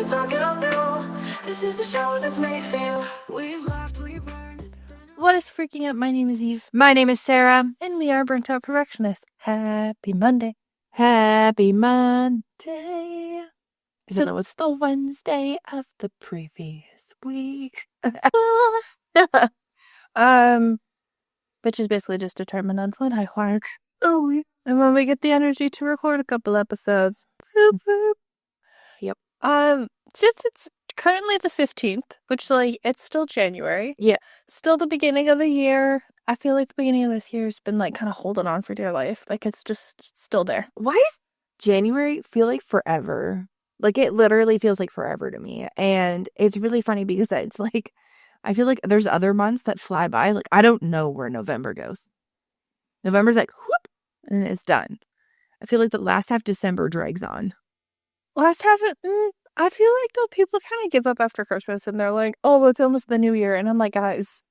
to talk it all through. This is the show that's made for you. We've laughed, we've learned. What is freaking up? My name is Eve. My name is Sarah. And we are Burnt Out Perfectionists. Happy Monday. Happy Monday. So So it's the Wednesday of the previous week. Which is basically just determined on when I work. Oh, and when we get the energy to record a couple episodes. Boop, boop. Yep. Since it's currently the 15th, which, like, it's still January. Yeah. Still the beginning of the year. I feel like the beginning of this year has been, like, kind of holding on for dear life. Like, it's just still there. Why does January feel like forever? Like, it literally feels like forever to me. And it's really funny because it's like, I feel like there's other months that fly by. Like, I don't know where November goes. November's like, whoop, and it's done. I feel like the last half December drags on. Last half, I feel like though people kind of give up after Christmas and they're like, oh, well, it's almost the new year. And I'm like, guys,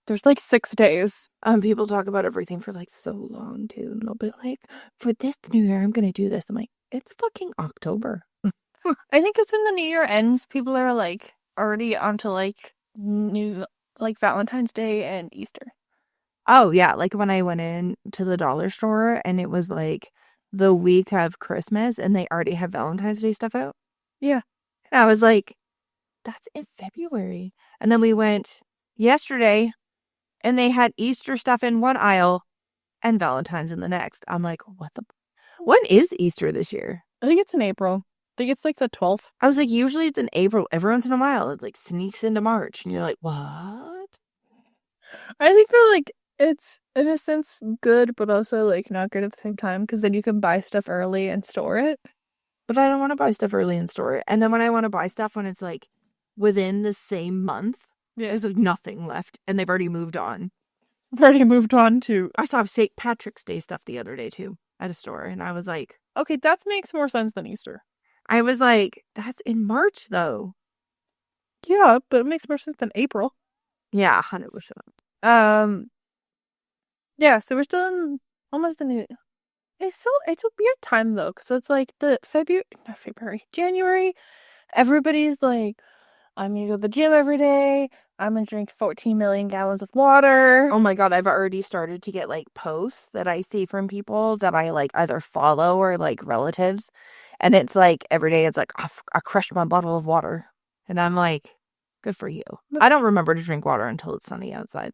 there's like 6 days. People talk about everything for like so long too. And they'll be like, for this new year, I'm going to do this. I'm like, it's fucking October. I think it's when the new year ends, people are like already onto like new, like Valentine's Day and Easter. Oh, yeah. Like when I went in to the dollar store and it was like the week of Christmas and they already have Valentine's Day stuff out. Yeah. And I was like, that's in February. And then we went yesterday and they had Easter stuff in one aisle and Valentine's in the next. I'm like, when is Easter this year? I think it's in April. I think it's like the 12th. I was like, usually it's in April. Every once in a while, it like sneaks into March. And you're like, what? I think that like it's in a sense good, but also like not good at the same time because then you can buy stuff early and store it. But I don't want to buy stuff early and store it. And then when I want to buy stuff when it's like within the same month, there's like nothing left. And they've already moved on. Already moved on to. I saw St. Patrick's Day stuff the other day too at a store. And I was like, okay, that makes more sense than Easter. I was like, that's in March though. Yeah, but it makes more sense than April. Yeah, 100%. Yeah, so we're still in almost the new. It's a weird time though, because it's like the January. Everybody's like, I'm gonna go to the gym every day. I'm gonna drink 14 million gallons of water. Oh my God, I've already started to get like posts that I see from people that I like either follow or like relatives. And it's like every day it's like, I crushed my bottle of water. And I'm like, good for you. I don't remember to drink water until it's sunny outside.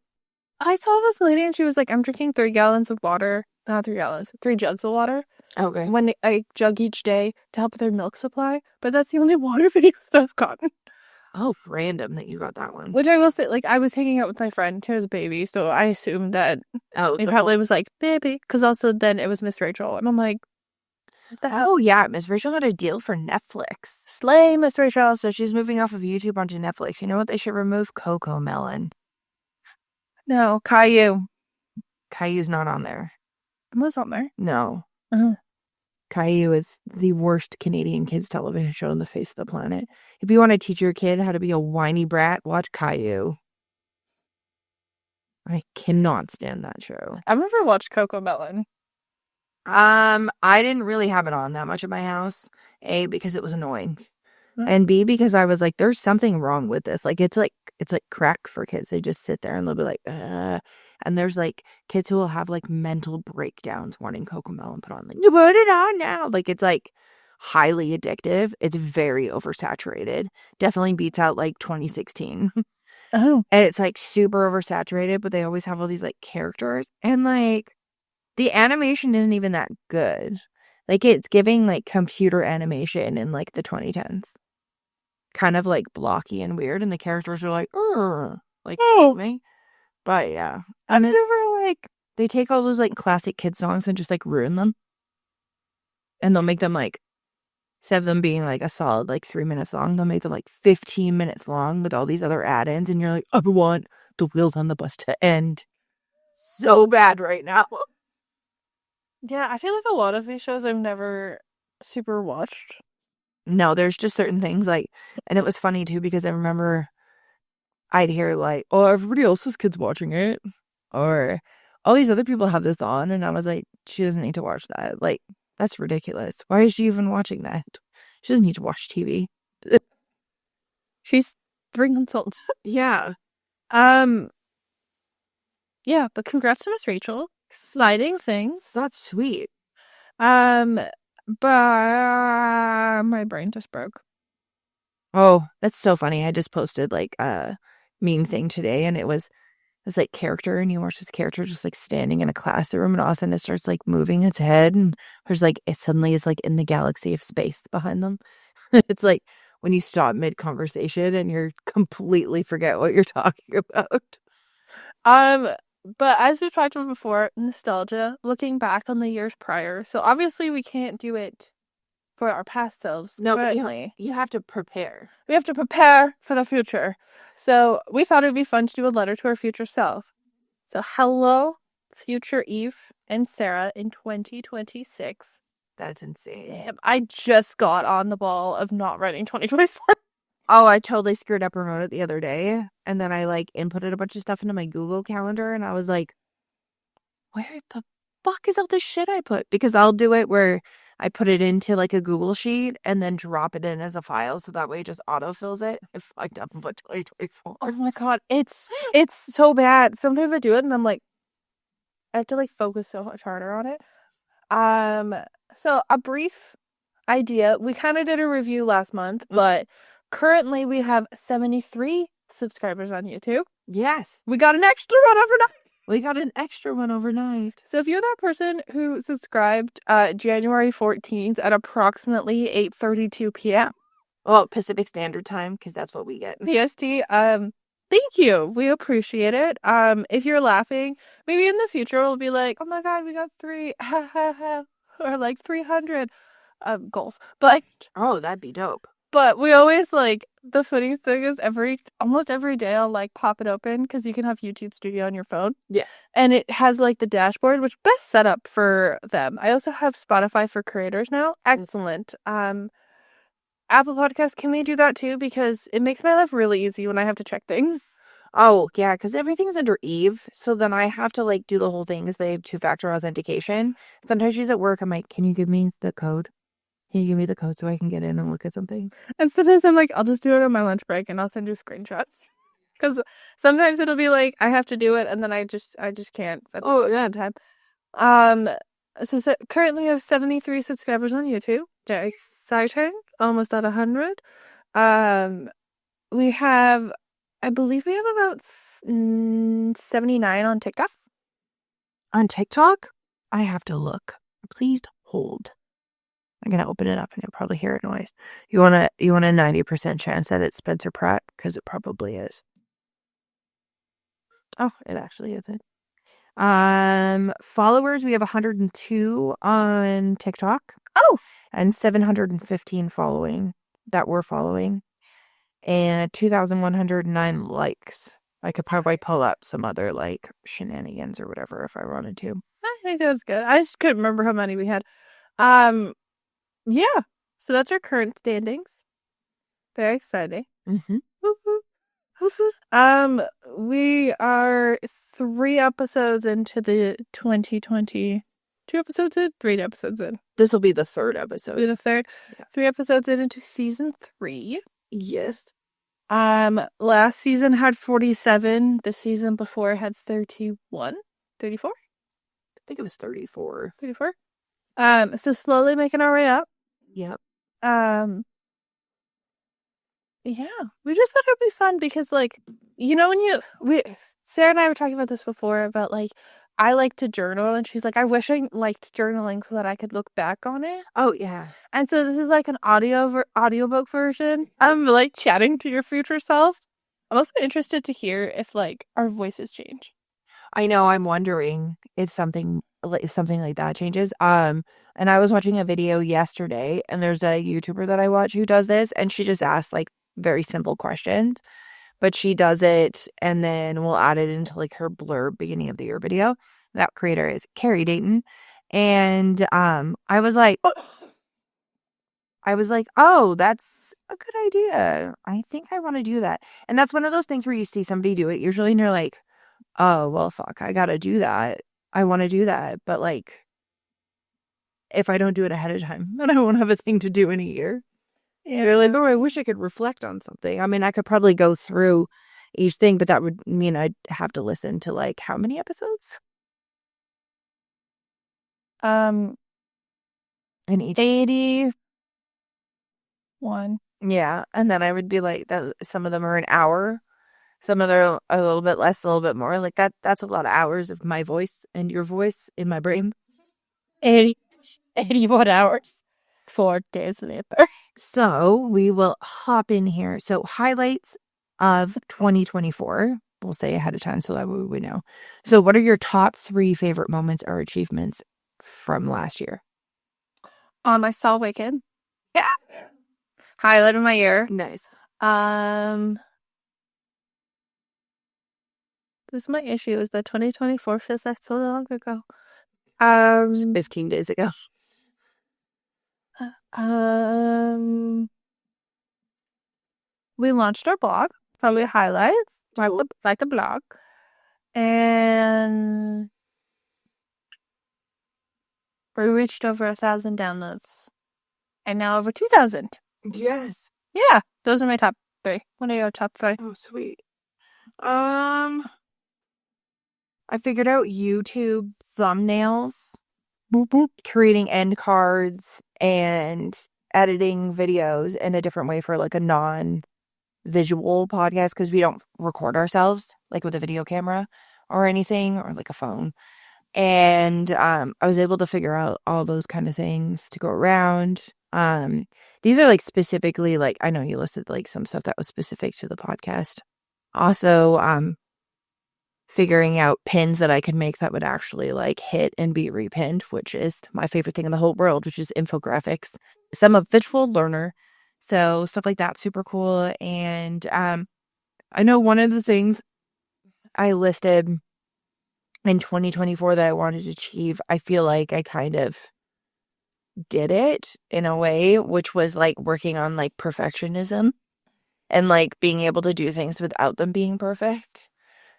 I saw this lady and she was like, I'm drinking 3 gallons of water. Not 3 gallons, 3 jugs of water. Okay. When I jug each day to help with their milk supply. But that's the only water videos that I've gotten. Oh, random that you got that one. Which I will say, like, I was hanging out with my friend who has a baby, so I assumed that it probably was like, baby. Because also then it was Miss Rachel. And I'm like, what the hell? Oh, yeah. Miss Rachel got a deal for Netflix. Slay, Miss Rachel. So she's moving off of YouTube onto Netflix. You know what they should remove? Coco Melon. No, Caillou. Caillou's not on there. It was on there. No. Uh-huh. Caillou is the worst Canadian kids television show on the face of the planet. If you want to teach your kid how to be a whiny brat, watch Caillou. I cannot stand that show. I've never watched Coco Melon. I didn't really have it on that much at my house. A, because it was annoying. And B, because I was like, there's something wrong with this. Like, it's like crack for kids. They just sit there and they'll be like, and there's like kids who will have like mental breakdowns wanting Cocomelon put on. Like, you put it on now. Like, it's like highly addictive. It's very oversaturated. Definitely beats out like 2016. Oh. And it's like super oversaturated, but they always have all these like characters. And like the animation isn't even that good. Like, it's giving like computer animation in like the 2010s. Kind of like blocky and weird, and the characters are like, me. But yeah, I've never like, they take all those like classic kid songs and just like ruin them, and they'll make them like, instead of them being like a solid like 3 minutes long, they'll make them like 15 minutes long with all these other add-ins, and you're like, I want the wheels on the bus to end so bad right now. Yeah, I feel like a lot of these shows I've never super watched. No, there's just certain things like, and it was funny too because I remember I'd hear like, oh, everybody else's kid's watching it, or all these other people have this on, and I was like, she doesn't need to watch that. Like, that's ridiculous. Why is she even watching that? She doesn't need to watch TV. She's 3 consultants. Yeah. Yeah, but congrats to Miss Rachel. Exciting things. That's sweet. But my brain just broke. Oh, that's so funny. I just posted like a meme thing today, and it was this like character, and you watch this character just like standing in a classroom, and all of a sudden it starts like moving its head, and there's like it suddenly is like in the galaxy of space behind them. It's like when you stop mid conversation and you're completely forget what you're talking about. But as we've talked about before, nostalgia, looking back on the years prior. So obviously we can't do it for our past selves. No, but currently. you have to prepare. We have to prepare for the future. So we thought it'd be fun to do a letter to our future self. So hello, future Eve and Sarah in 2026. That's insane. Damn, I just got on the ball of not writing 2024. Oh, I totally screwed up and wrote it the other day. And then I like inputted a bunch of stuff into my Google Calendar, and I was like, where the fuck is all this shit I put? Because I'll do it where I put it into like a Google sheet and then drop it in as a file, so that way it just autofills it. I fucked up and put 2024. Oh my god, it's so bad. Sometimes I do it and I'm like, I have to like focus so much harder on it. So a brief idea. We kind of did a review last month, but currently we have 73 subscribers on YouTube. Yes. We got an extra one overnight. We got an extra one overnight. So if you're that person who subscribed January 14th at approximately 8:32 p.m. Well, Pacific Standard Time, because that's what we get. PST, thank you. We appreciate it. If you're laughing, maybe in the future we'll be like, oh my god, we got 3 or like 300 goals. But oh, that'd be dope. But we always like, the funny thing is almost every day I'll like pop it open because you can have YouTube Studio on your phone. Yeah. And it has like the dashboard, which best setup for them. I also have Spotify for creators now. Excellent. Apple Podcasts, can we do that too? Because it makes my life really easy when I have to check things. Oh, yeah, because everything's under Eve. So then I have to like do the whole thing because they have 2-factor authentication. Sometimes she's at work. I'm like, can you give me the code? Can you give me the code so I can get in and look at something? And sometimes I'm like, I'll just do it on my lunch break and I'll send you screenshots. Because sometimes it'll be like, I have to do it and then I just can't at the time. So currently we have 73 subscribers on YouTube. Very exciting. Almost at 100. We have, I believe we have about 79 on TikTok. On TikTok? I have to look. Please hold. I'm gonna open it up and you'll probably hear a noise. You want a 90% chance that it's Spencer Pratt? Because it probably is. Oh, it actually isn't. Followers, we have 102 on TikTok. Oh, and 715 following that we're following, and 2,109 likes. I could probably pull up some other like shenanigans or whatever if I wanted to. I think that was good. I just couldn't remember how many we had. Yeah. So that's our current standings. Very exciting. Mm-hmm. We are 3 episodes into the 2020. 2 episodes in? 3 episodes in. This will be the 3rd episode. Be the 3rd. Yeah. 3 episodes into season 3. Yes. Last season had 47. The season before had 31. 34? I think it was 34. 34. So slowly making our way up. Yep. Yeah, we just thought it would be fun because, like, you know, Sarah and I were talking about this before about, like, I like to journal, and she's like, I wish I liked journaling so that I could look back on it. Oh, yeah. And so this is, like, an audiobook version. I'm, like, chatting to your future self. I'm also interested to hear if, like, our voices change. I know, I'm wondering if something like that changes. And I was watching a video yesterday, and there's a YouTuber that I watch who does this, and she just asked, like, very simple questions, but she does it and then we'll add it into like her blurb beginning of the year video. That creator is Carrie Dayton, and I was like, oh, that's a good idea. I think I want to do that. And that's one of those things where you see somebody do it usually and you're like, oh, well, fuck, I gotta do that. I want to do that, but like, if I don't do it ahead of time, then I won't have a thing to do in a year. You're like, oh, I wish I could reflect on something. I mean, I could probably go through each thing, but that would mean I'd have to listen to like how many episodes? In each 81. Yeah, and then I would be like that. Some of them are an hour, some of them are a little bit less, a little bit more. Like that's a lot of hours of my voice and your voice in my brain. 81 hours. 4 days later. So we will hop in here. So highlights of 2024. We'll say ahead of time so that we know. So what are your top 3 favorite moments or achievements from last year? I saw Wicked. Yeah. Highlight of my year. Nice. This is my issue is that 2024 feels like so long ago. 15 days ago. We launched our blog. Probably highlights. Like the blog. And we reached over 1,000 downloads. And now over 2,000. Yes. Yeah. Those are my top 3. What are your top 3? Oh, sweet. I figured out YouTube thumbnails, creating end cards, and editing videos in a different way for like a non-visual podcast because we don't record ourselves like with a video camera or anything or like a phone. And I was able to figure out all those kind of things to go around. These are like specifically like I know you listed like some stuff that was specific to the podcast. Also, figuring out pins that I could make that would actually like hit and be repinned, which is my favorite thing in the whole world, which is infographics. So I'm a visual learner, so stuff like that's super cool. And I know one of the things I listed in 2024 that I wanted to achieve, I feel like I kind of did it in a way, which was like working on like perfectionism and like being able to do things without them being perfect.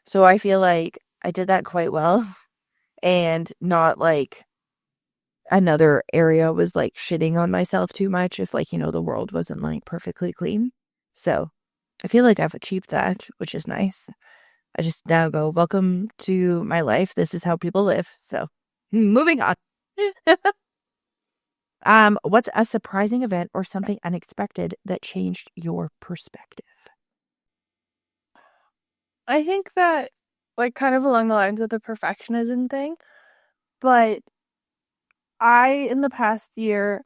So I feel like I did that quite well and not like another area was like shitting on myself too much if like, you know, the world wasn't like perfectly clean. So I feel like I've achieved that, which is nice. I just now go, welcome to my life. This is how people live. So moving on. What's a surprising event or something unexpected that changed your perspective? I think that, like, kind of along the lines of the perfectionism thing, but I, in the past year,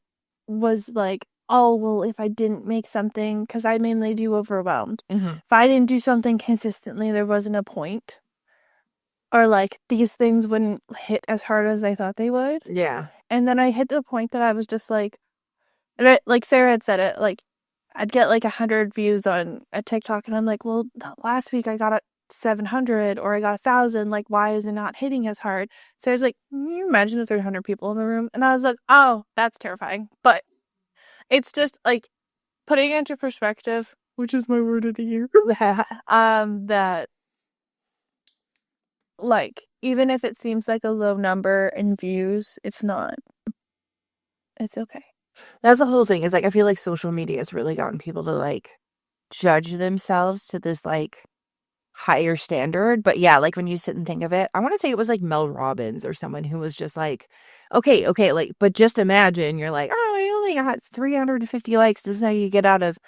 was like, oh, well, if I didn't make something, because I mainly do overwhelmed. Mm-hmm. If I didn't do something consistently, there wasn't a point. Or, like, these things wouldn't hit as hard as I thought they would. Yeah. And then I hit the point that I was just like, like Sarah had said it, like, I'd get like 100 views on a TikTok, and I'm like, well, last week I got 700 or I got 1,000. Like, why is it not hitting as hard? So I was like, can you imagine if there's 100 people in the room? And I was like, oh, that's terrifying. But it's just like putting it into perspective, which is my word of the year. That like even if it seems like a low number in views, it's not. It's okay. That's the whole thing is like I feel like social media has really gotten people to like judge themselves to this like higher standard. But yeah, like when you sit and think of it, I want to say it was like Mel Robbins or someone who was just like, okay, like, but just imagine you're like, oh, I only got 350 likes. This is how you get out of,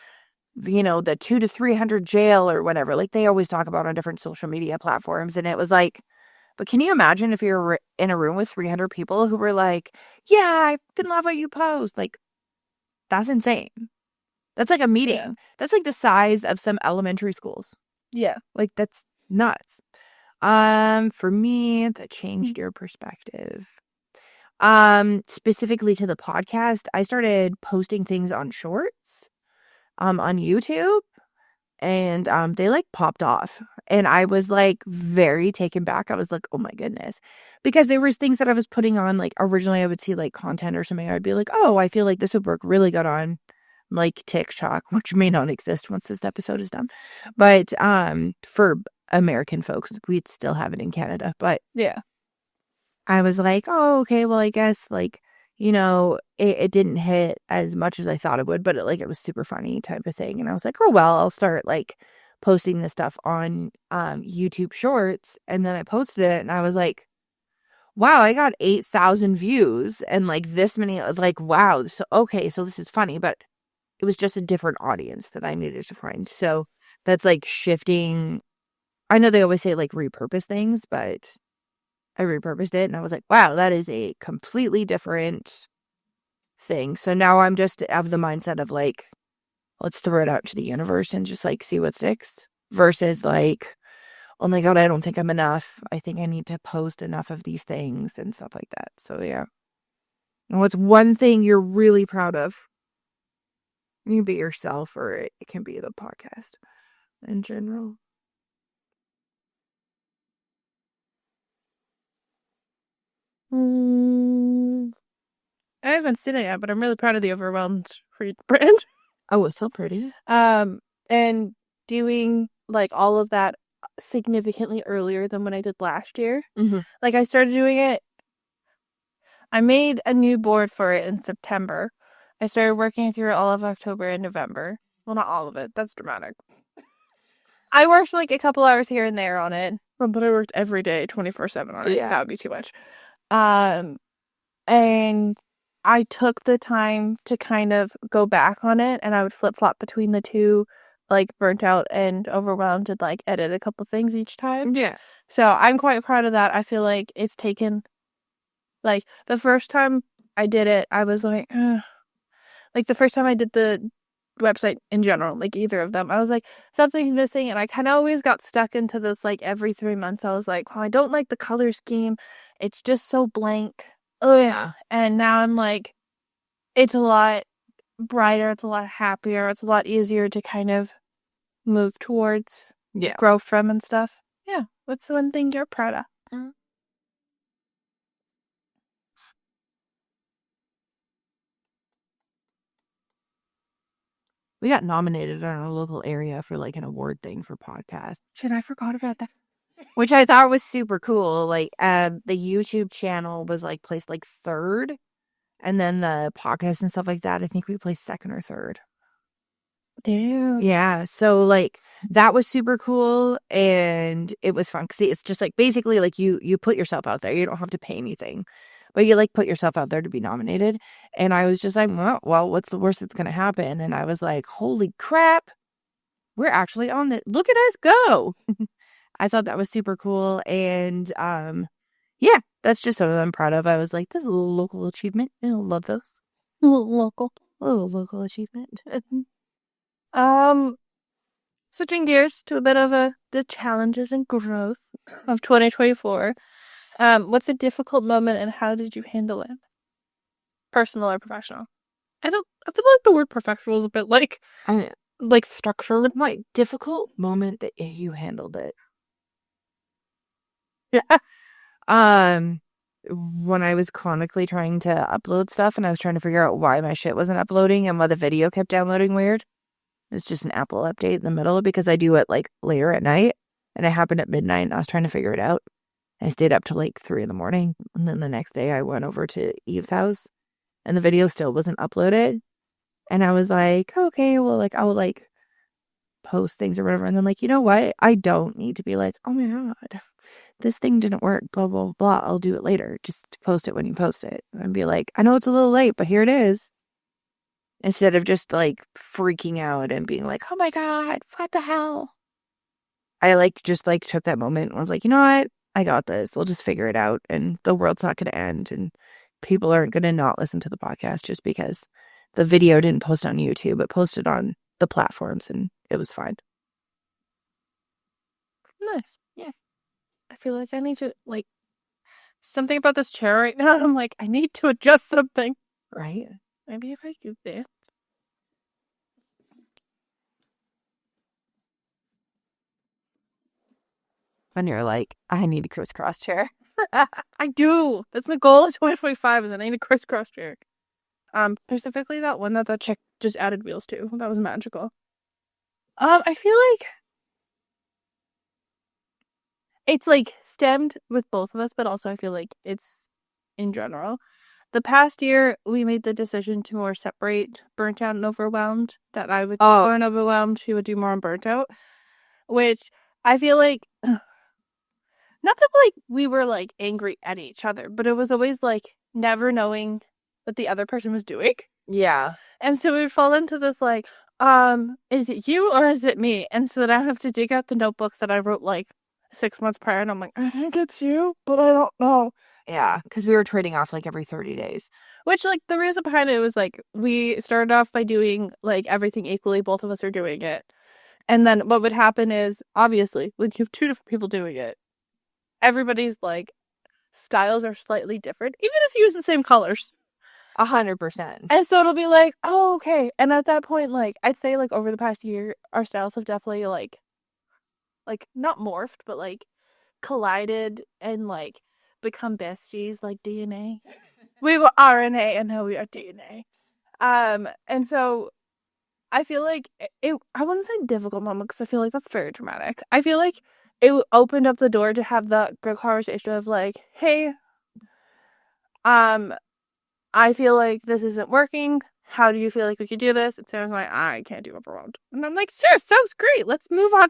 you know, the 200 to 300 jail or whatever. Like they always talk about on different social media platforms. And it was like, but can you imagine if you're in a room with 300 people who were like, yeah, I fucking love what you post. Like, that's insane. That's like a meeting. Yeah. That's like the size of some elementary schools. Yeah. Like that's nuts. For me, that changed your perspective. Specifically to the podcast, I started posting things on shorts, on YouTube, and they like popped off. And I was like very taken back. I was like, oh my goodness. Because there was things that I was putting on, like originally I would see like content or something. I'd be like, oh, I feel like this would work really good on like TikTok, which may not exist once this episode is done. But for American folks, we'd still have it in Canada. But Yeah. I was like, oh, okay, well, I guess like you know, it didn't hit as much as I thought it would, but it was super funny type of thing. And I was like, oh, well, I'll start like posting this stuff on YouTube Shorts. And then I posted it and I was like, wow, I got 8,000 views and like this many, like, wow. So, okay, so this is funny, but it was just a different audience that I needed to find. So that's like shifting. I know they always say like repurpose things, but I repurposed it and I was like, wow, that is a completely different thing. So now I'm just of the mindset of like, let's throw it out to the universe and just like see what sticks versus like, oh my God, I don't think I'm enough. I think I need to post enough of these things and stuff like that. So yeah. And what's one thing you're really proud of? You can be yourself or it can be the podcast in general. I haven't seen it yet, but I'm really proud of the Overwhelmed brand. Oh, it's so pretty. And doing like all of that significantly earlier than when I did last year. Mhm. Like I started doing it. I made a new board for it in September. I started working through it all of October and November. Well, not all of it. That's dramatic. I worked like a couple hours here and there on it, but I worked every day, 24/7 on it. Yeah. That would be too much. And I took the time to kind of go back on it, and I would flip-flop between the two, like, burnt out and overwhelmed, and, like, edit a couple things each time. Yeah. So I'm quite proud of that. I feel like it's taken, like, the first time I did it, I was like, ugh. Like, the first time I did the website in general, like, either of them, I was like, something's missing, and I kinda always got stuck into this, like, every 3 months, I was like, "Oh, I don't like the color scheme. It's just so blank." Oh, yeah. And now I'm like, it's a lot brighter, it's a lot happier, it's a lot easier to kind of move towards, Yeah. grow from and stuff. Yeah. What's the one thing you're proud of? We got nominated in our local area for like an award thing for podcast, Shit, I forgot about that. which I thought was super cool. Like, the YouTube channel was like placed like third, and then the podcast and stuff like that, I think we placed second or third. Dude. Yeah, so like that was super cool, and it was fun. 'Cause it's just like basically like you put yourself out there. You don't have to pay anything, but you like put yourself out there to be nominated. And I was just like, well, what's the worst that's gonna happen? And I was like, holy crap, we're actually on it. Look at us go. I thought that was super cool, and yeah, that's just something I'm proud of. I was like, this is a little local achievement. I love those. Local. A little local achievement. Switching gears to a bit of the challenges and growth of 2024. What's a difficult moment and how did you handle it? Personal or professional? I feel like the word professional is a bit like structured. My difficult moment that you handled it. Yeah. When I was chronically trying to upload stuff and I was trying to figure out why my shit wasn't uploading and why the video kept downloading weird. It's just an Apple update in the middle because I do it like later at night and it happened at midnight and I was trying to figure it out. I stayed up till like 3 a.m. and then the next day I went over to Eve's house and the video still wasn't uploaded. And I was like, okay, well, like I will like post things or whatever. And then like, you know what? I don't need to be like, oh my God, this thing didn't work, blah, blah, blah. I'll do it later. Just post it when you post it. And be like, I know it's a little late, but here it is. Instead of just like freaking out and being like, oh my God, what the hell? I like just like took that moment and was like, you know what? I got this. We'll just figure it out and the world's not going to end and people aren't going to not listen to the podcast just because the video didn't post on YouTube. It posted on the platforms and it was fine. Nice. Yeah. I feel like I need to like something about this chair right now. I'm like, I need to adjust something. Right? Maybe if I do this. When you're like, I need a crisscross chair. I do. That's my goal in 2025 is I need a crisscross chair. Specifically that one that chick just added wheels to. That was magical. I feel like it's like stemmed with both of us, but also I feel like it's in general. the past year, we made the decision to more separate burnt out and overwhelmed. That I would do Oh. more on overwhelmed, she would do more on burnt out. Which I feel like, not that like we were like angry at each other, but it was always like never knowing what the other person was doing. Yeah. And so we'd fall into this like, is it you or is it me? And so then I have to dig out the notebooks that I wrote like 6 months prior, and I'm like, I think it's you, but I don't know. Yeah, because we were trading off like every 30 days. Which, like, the reason behind it was like we started off by doing like everything equally. Both of us are doing it. And then what would happen is, obviously, when you have two different people doing it, everybody's like styles are slightly different, even if you use the same colors. 100%. And so it'll be like, oh, okay. And at that point, like, I'd say like over the past year, our styles have definitely like not morphed, but like collided and like become besties, like DNA. We were RNA and now we are DNA. And so I feel like I wouldn't say difficult moment because I feel like that's very dramatic. I feel like it opened up the door to have the good conversation of like, hey, I feel like this isn't working. How do you feel like we could do this? And Sarah's like, I can't do overwhelmed. And I'm like, sure, sounds great. Let's move on.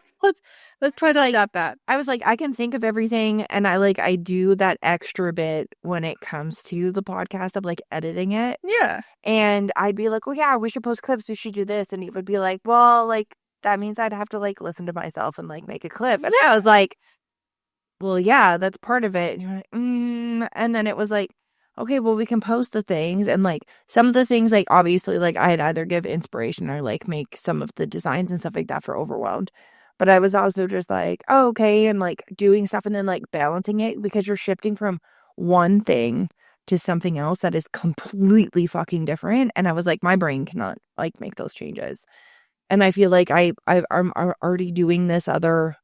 Let's try to like that. I was like, I can think of everything, and I do that extra bit when it comes to the podcast of like editing it. Yeah. And I'd be like, oh yeah, we should post clips, we should do this. And he would be like, well, like that means I'd have to like listen to myself and like make a clip. And I was like, well, yeah, that's part of it. And you're like, And then it was like, okay, well, we can post the things. And like some of the things, like obviously, like I'd either give inspiration or like make some of the designs and stuff like that for Overwhelmed. But I was also just like, oh, okay. And like doing stuff and then like balancing it because you're shifting from one thing to something else that is completely fucking different. And I was like, my brain cannot like make those changes. And I feel like I'm already doing this other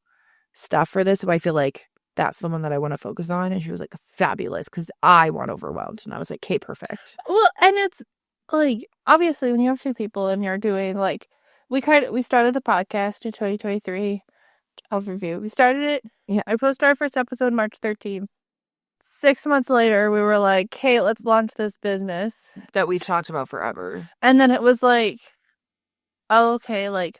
stuff for this. So I feel like that's the one that I want to focus on. And she was like, fabulous, because I want Overwhelmed. And I was like, okay, perfect. Well, and it's like, obviously, when you have two people and you're doing like, we started the podcast in 2023 overview. We started it. Yeah. I posted our first episode March 13th. 6 months later, we were like, hey, let's launch this business that we've talked about forever. And then it was like, oh, okay, like,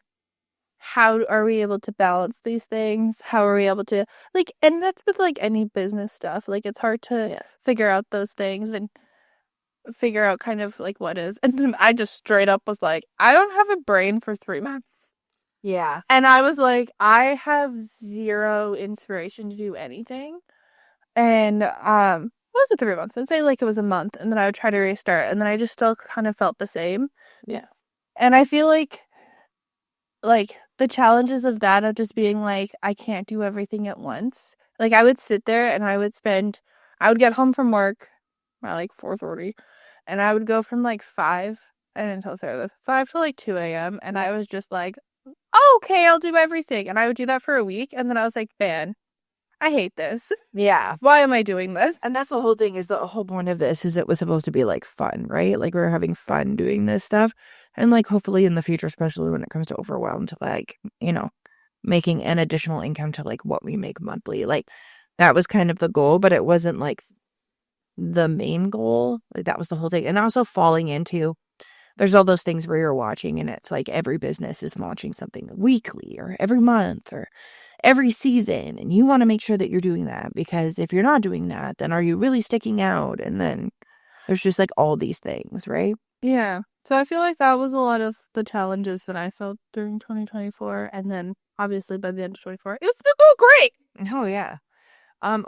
how are we able to balance these things? How are we able to, like, and that's with, like, any business stuff. Like, it's hard to figure out those things and figure out kind of, like, what is. And then I just straight up was like, I don't have a brain for 3 months. Yeah. And I was like, I have zero inspiration to do anything. And, what was it 3 months? I'd say, like, it was a month. And then I would try to restart. And then I just still kind of felt the same. Yeah. And I feel like the challenges of that of just being like, I can't do everything at once. Like, I would sit there and I would get home from work by like 4:30, and I would go from like 5, I didn't tell Sarah this, 5 to like 2 a.m. And I was just like, oh, okay, I'll do everything. And I would do that for a week. And then I was like, man, I hate this. Yeah. Why am I doing this? And that's the whole thing, is the whole point of this is it was supposed to be like fun, right? Like we were having fun doing this stuff. And like hopefully in the future, especially when it comes to Overwhelmed, like, making an additional income to like what we make monthly. Like that was kind of the goal, but it wasn't like the main goal. Like that was the whole thing. And also falling into, there's all those things where you're watching and it's like every business is launching something weekly or every month or every season, and you want to make sure that you're doing that, because if you're not doing that, then are you really sticking out? And then there's just like all these things, right? Yeah. So I feel like that was a lot of the challenges that I felt during 2024, and then obviously by the end of 2024, it was still going great. Oh yeah.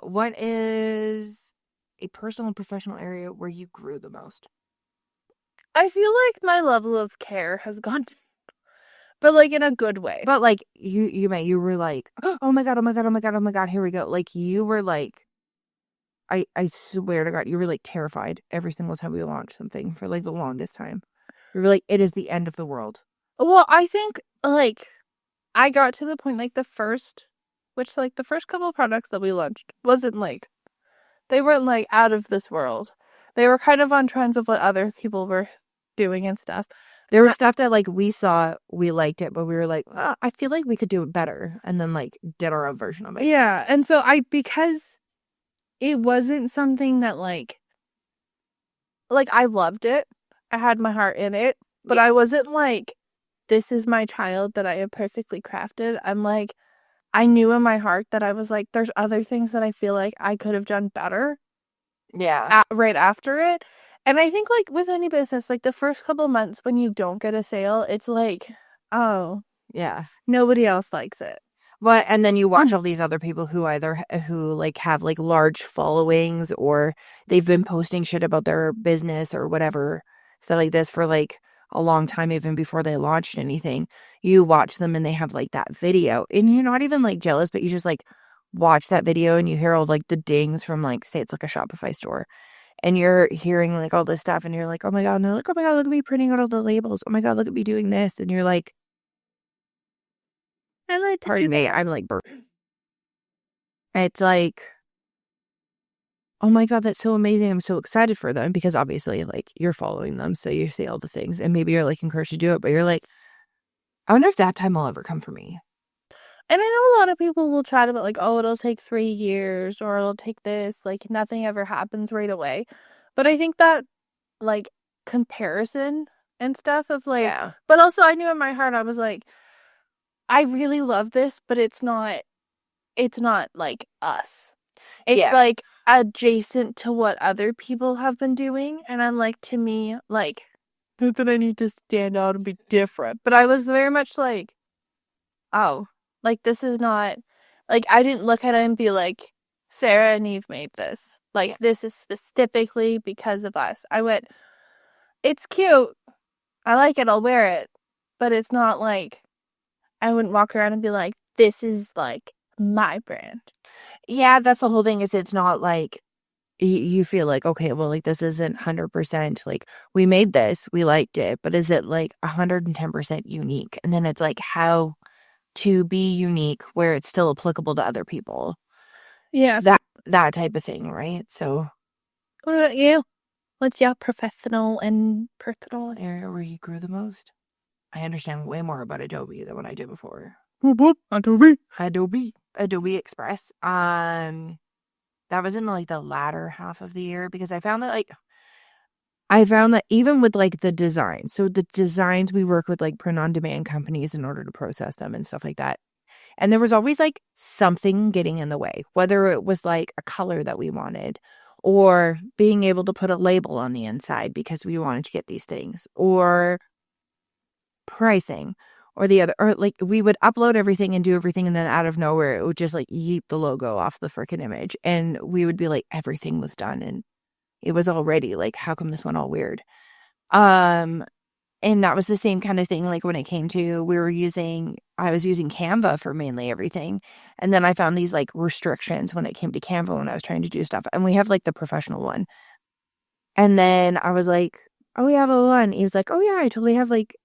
What is a personal and professional area where you grew the most? I feel like my level of care has gone down, but like in a good way. But like you were like, oh my god, oh my god, oh my god, oh my god, here we go. Like you were like, I swear to God, you were like terrified every single time we launched something for like the longest time. You were like, it is the end of the world. Well, I think like I got to the point like the first couple of products that we launched wasn't like, they weren't like out of this world. They were kind of on trends of what other people were doing and stuff. There was stuff that like we saw, we liked it, but we were like, I feel like we could do it better, and then like did our own version of it. Yeah, and so because it wasn't something that like like, I loved it. I had my heart in it, but I wasn't like, this is my child that I have perfectly crafted. I'm like, I knew in my heart that I was like, there's other things that I feel like I could have done better Yeah. right after it. And I think, like, with any business, like, the first couple months when you don't get a sale, it's like, oh, Yeah. nobody else likes it. Well, and then you watch all these other people who like have like large followings, or they've been posting shit about their business or whatever, stuff like this for like a long time, even before they launched anything. You watch them and they have like that video, and you're not even like jealous, but you just like watch that video and you hear all like the dings from, like, say it's like a Shopify store, and you're hearing like all this stuff, and you're like, oh my God, and they're like, oh my God, look at me printing out all the labels. Oh my God, look at me doing this. And you're like, I like to pardon me, I'm like, it's like, oh my God, that's so amazing. I'm so excited for them, because obviously, like, you're following them, so you see all the things, and maybe you're like encouraged to do it, but you're like, I wonder if that time will ever come for me. And I know a lot of people will try to be like, oh, it'll take 3 years or it'll take this. Like, nothing ever happens right away. But I think that, like, comparison and stuff of like, Yeah. but also I knew in my heart, I was like, I really love this, but it's not like us. It's Yeah. like adjacent to what other people have been doing. And I'm like, to me, like, not that I need to stand out and be different. But I was very much like, oh, like, this is not, like, I didn't look at it and be like, Sara and Eve made this. Like, this is specifically because of us. I went, it's cute. I like it. I'll wear it. But it's not like, I wouldn't walk around and be like, this is like my brand. Yeah, that's the whole thing, is it's not like you feel like, okay, well, like, this isn't 100%, like, we made this, we liked it, but is it like 110% unique? And then it's like, how to be unique where it's still applicable to other people. Yeah. That type of thing, right? So, What about you? What's your professional and personal area where you grew the most? I understand way more about Adobe than what I did before. Adobe Express. That was in like the latter half of the year, because I found that even with like the design, so the designs, we work with like print on demand companies in order to process them and stuff like that. And there was always like something getting in the way, whether it was like a color that we wanted, or being able to put a label on the inside because we wanted to get these things, or pricing, or the other, or like we would upload everything and do everything, and then out of nowhere it would just like yeet the logo off the freaking image, and we would be like, everything was done and it was already like, how come this went all weird? And that was the same kind of thing, like when it came to, I was using Canva for mainly everything, and then I found these like restrictions when it came to Canva when I was trying to do stuff, and we have like the professional one, and then I was like, oh yeah, blah, blah, blah. And he was like, oh yeah, I totally have like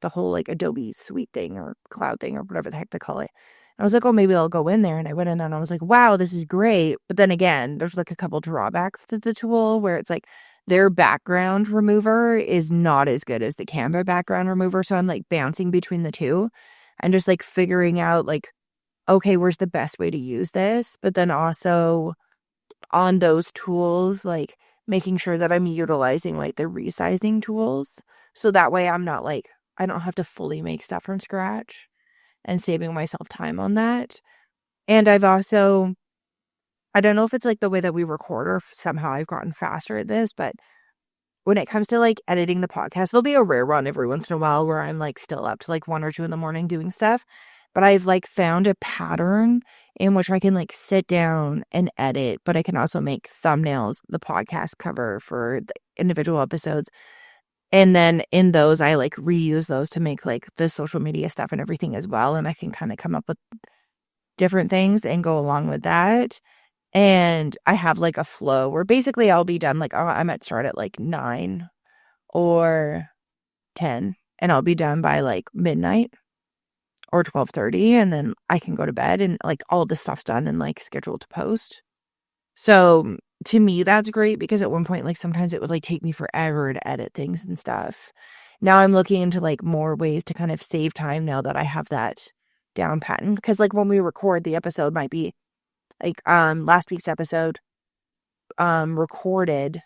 the whole like Adobe suite thing or cloud thing or whatever the heck they call it. I was like, oh, maybe I'll go in there. And I went in there and I was like, wow, this is great. But then again, there's like a couple drawbacks to the tool, where it's like their background remover is not as good as the Canva background remover. So I'm like bouncing between the two and just like figuring out like, okay, where's the best way to use this? But then also on those tools, like making sure that I'm utilizing like the resizing tools. So that way I'm not like, I don't have to fully make stuff from scratch, and saving myself time on that. And I've also, I don't know if it's like the way that we record, or if somehow I've gotten faster at this, but when it comes to like editing the podcast, there'll be a rare run every once in a while where I'm like still up to like 1 or 2 in the morning doing stuff. But I've like found a pattern in which I can like sit down and edit, but I can also make thumbnails, the podcast cover for the individual episodes. And then in those, I like reuse those to make like the social media stuff and everything as well. And I can kind of come up with different things and go along with that. And I have like a flow where basically I'll be done. Like, I might start at like 9 or 10, and I'll be done by like midnight or 12:30. And then I can go to bed, and like all this stuff's done and like scheduled to post. So to me, that's great, because at one point, like sometimes it would like take me forever to edit things and stuff. Now I'm looking into like more ways to kind of save time now that I have that down pattern. Because like when we record, the episode might be like last week's episode recorded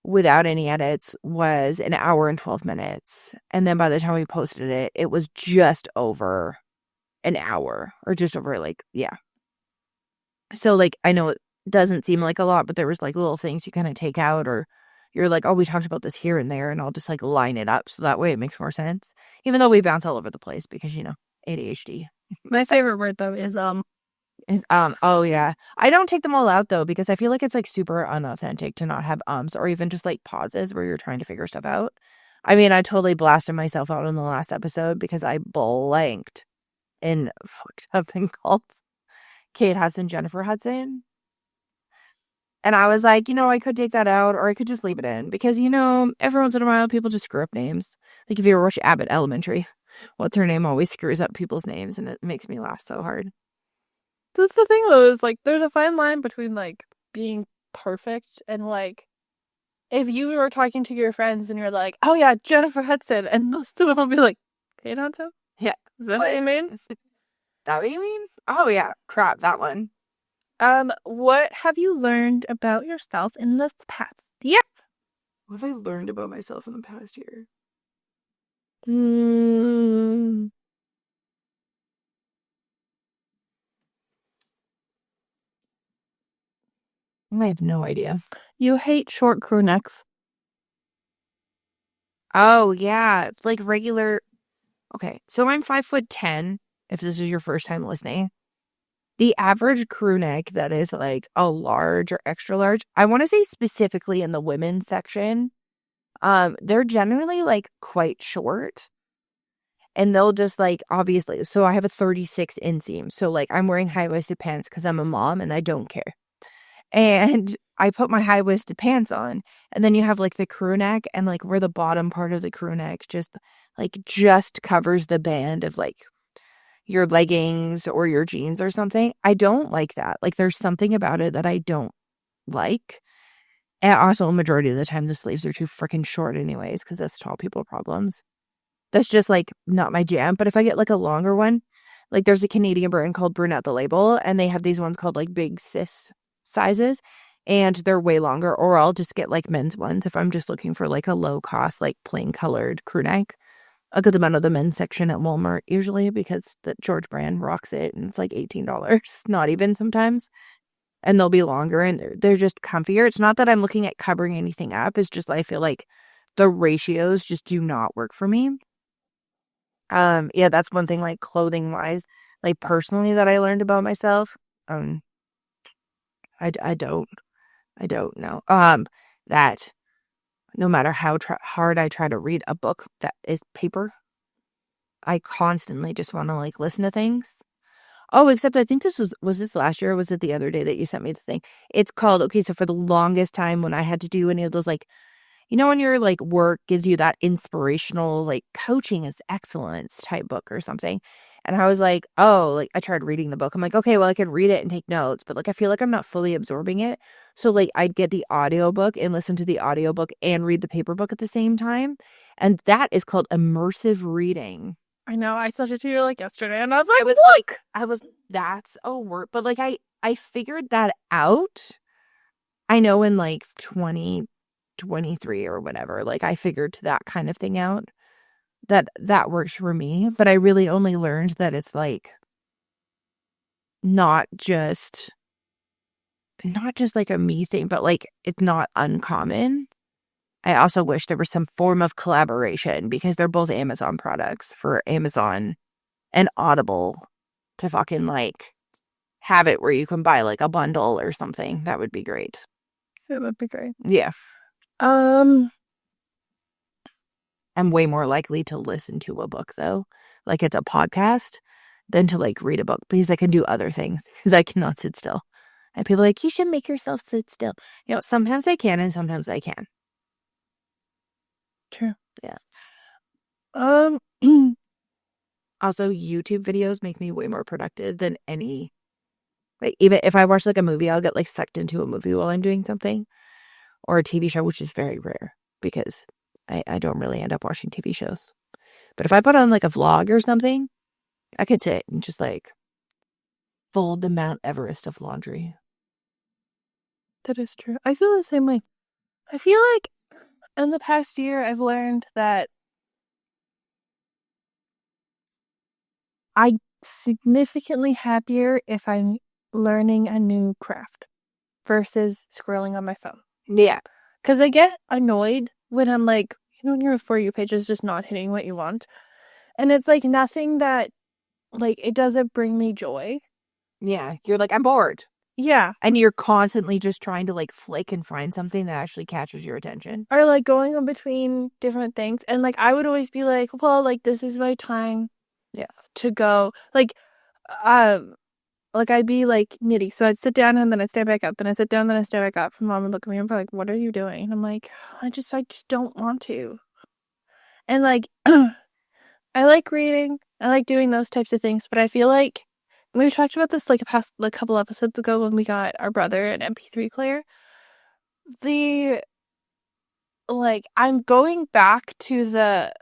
without any edits was an hour and 12 minutes. And then by the time we posted it, it was just over an hour or just over yeah. So I know it doesn't seem like a lot, but there was little things you kind of take out, or you're like, oh, we talked about this here and there, and I'll just line it up so that way it makes more sense. Even though we bounce all over the place because, ADHD. My favorite word though is Oh yeah. I don't take them all out though because I feel like it's super unauthentic to not have or even just pauses where you're trying to figure stuff out. I mean, I totally blasted myself out in the last episode because I blanked in something called Kate Hudson, Jennifer Hudson. And I was like, I could take that out or I could just leave it in because, every once in a while people just screw up names. Like if you ever watch Abbott Elementary, what's her name always screws up people's names and it makes me laugh so hard. That's the thing though, is there's a fine line between being perfect and if you were talking to your friends and you're like, oh yeah, Jennifer Hudson, and most of them will be like, Kate Hudson? Yeah. Is that what you mean? Is that what you mean? Oh yeah, crap, that one. What have you learned about yourself in this past year? What have I learned about myself in the past year? I have no idea. You hate short crew necks. Oh, yeah. It's regular. Okay, so I'm 5'10", if this is your first time listening. The average crew neck that is a large or extra large, I want to say specifically in the women's section, they're generally quite short. And they'll just obviously, so I have a 36 inseam. So I'm wearing high-waisted pants because I'm a mom and I don't care. And I put my high-waisted pants on, and then you have the crew neck, and where the bottom part of the crew neck just covers the band of your leggings or your jeans or something. I don't like that. There's something about it that I don't like. And also, a majority of the time, the sleeves are too freaking short anyways, because that's tall people problems. That's just not my jam. But if I get a longer one, there's a Canadian brand called Brunette the Label, and they have these ones called big sis sizes, and they're way longer. Or I'll just get men's ones if I'm just looking for a low cost plain colored crew neck. I'll get them out of the men's section at Walmart usually because the George brand rocks it, and it's $18, not even sometimes. And they'll be longer and they're just comfier. It's not that I'm looking at covering anything up. It's just I feel the ratios just do not work for me. Yeah, that's one thing clothing wise, personally that I learned about myself. I don't know. That no matter how hard I try to read a book that is paper, I constantly just want to listen to things. Oh, except I think this was this last year or was it the other day that you sent me the thing? It's called, okay, so for the longest time when I had to do any of those when your work gives you that inspirational coaching is excellence type book or something. And I was oh, I tried reading the book. I'm okay, well, I could read it and take notes, but I feel I'm not fully absorbing it. So I'd get the audiobook and listen to the audiobook and read the paper book at the same time. And that is called immersive reading. I know, I sent it to you yesterday and I was that's a word, but I figured that out. I know in 2023 or whatever, I figured that kind of thing out. That works for me, but I really only learned that it's not just a me thing, but it's not uncommon. I also wish there was some form of collaboration because they're both Amazon products for Amazon and Audible to fucking have it where you can buy a bundle or something. That would be great. It would be great. Yeah. I'm way more likely to listen to a book though, it's a podcast, than to read a book because I can do other things because I cannot sit still. And people are you should make yourself sit still. Sometimes I can and sometimes I can. True. Yeah. Also, YouTube videos make me way more productive than any. Even if I watch a movie, I'll get sucked into a movie while I'm doing something, or a TV show, which is very rare because I don't really end up watching TV shows. But if I put on a vlog or something, I could sit and just fold the Mount Everest of laundry. That is true. I feel the same way. I feel in the past year, I've learned that I'm significantly happier if I'm learning a new craft versus scrolling on my phone. Yeah. Because I get annoyed when I'm like, your For You page is just not hitting what you want. And it's like nothing that, like, it doesn't bring me joy. Yeah. You're like, I'm bored. Yeah. And you're constantly just trying to like flick and find something that actually catches your attention. Or like going in between different things. And like I would always be like, well, like this is my time to go. Like I'd be like nitty. So I'd sit down and then I'd stand back up. Then I sit down, then I stand back up. And mom would look at me and be like, what are you doing? And I'm like, I just don't want to. And like I like reading. I like doing those types of things, but I feel like we talked about this like a couple episodes ago when we got our brother an MP3 player. I'm going back to the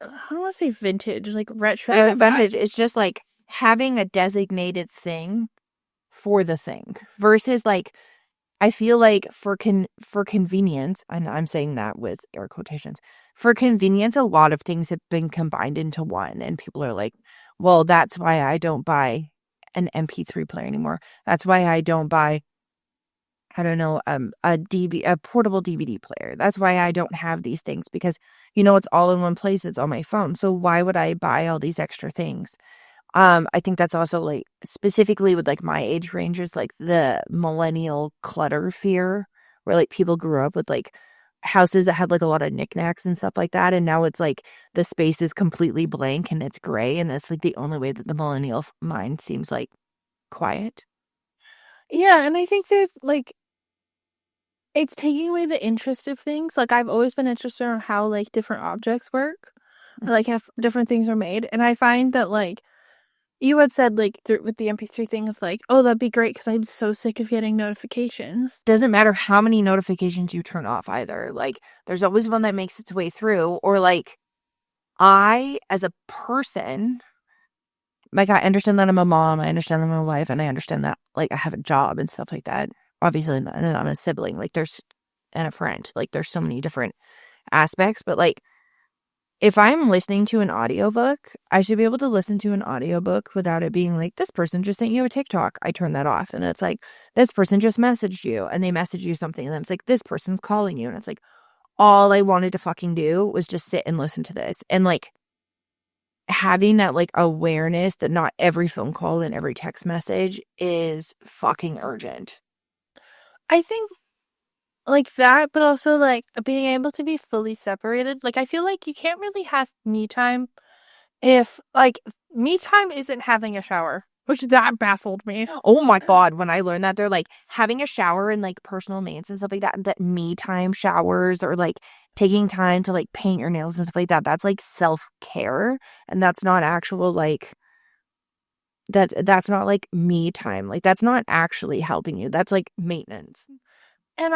I don't want to say vintage, like retro. Vintage is just like having a designated thing for the thing versus like I feel like for convenience, and I'm saying that with air quotations, for convenience, a lot of things have been combined into one, and people are like, well, that's why I don't buy an MP3 player anymore. That's why I don't buy, I don't know, a portable DVD player. That's why I don't have these things because, it's all in one place. It's on my phone. So why would I buy all these extra things? I think that's also like specifically with like my age ranges, like the millennial clutter fear, where like people grew up with like houses that had like a lot of knickknacks and stuff like that. And now it's like the space is completely blank and it's gray. And that's like the only way that the millennial mind seems like quiet. Yeah, and I think there's like it's taking away the interest of things. Like I've always been interested in how like different objects work, or, like how different things are made, and I find that like you had said like with the MP3 thing of like, oh, that'd be great because I'm so sick of getting notifications. Doesn't matter how many notifications you turn off either. Like there's always one that makes its way through, or like I as a person, like I understand that I'm a mom, I understand that I'm a wife, and I understand that like I have a job and stuff like that. Obviously, and I'm a sibling, like and a friend. Like there's so many different aspects, but like if I'm listening to an audiobook, I should be able to listen to an audiobook without it being like, this person just sent you a TikTok. I turn that off. And it's like, this person just messaged you and they message you something. And then it's like, this person's calling you. And it's like, all I wanted to fucking do was just sit and listen to this. And like having that like awareness that not every phone call and every text message is fucking urgent. I think like that, but also like being able to be fully separated. Like I feel like you can't really have me time if like me time isn't having a shower, which that baffled me. Oh my God, when I learned that they're like having a shower and like personal maintenance and stuff like that, that me time showers or like taking time to like paint your nails and stuff like that, that's like self-care. And that's not actual like that's not like me time. Like that's not actually helping you. That's like maintenance. And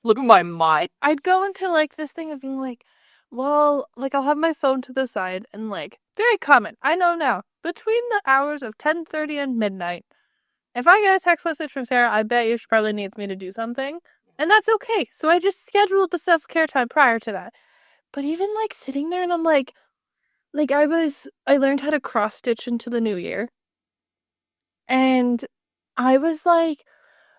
Look at my mind. I'd go into like this thing of being like, well, like I'll have my phone to the side and like very common. I know now. Between the hours of 10:30 and midnight, if I get a text message from Sarah, I bet you she probably needs me to do something. And that's okay. So I just scheduled the self-care time prior to that. But even like sitting there and I'm like I learned how to cross stitch into the new year. And I was like,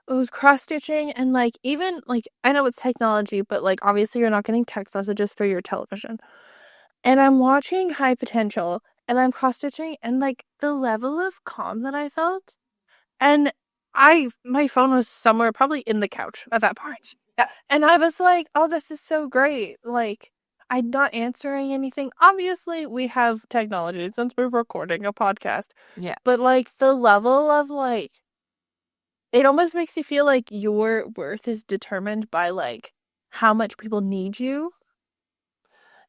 it was cross stitching and like even like I know it's technology, but like obviously you're not getting text messages through your television. And I'm watching High Potential and I'm cross stitching and like the level of calm that I felt. And my phone was somewhere probably in the couch at that point. Yeah. And I was like, oh, this is so great. Like I'm not answering anything. Obviously, we have technology since we're recording a podcast. Yeah. But like the level of like it almost makes you feel like your worth is determined by like how much people need you.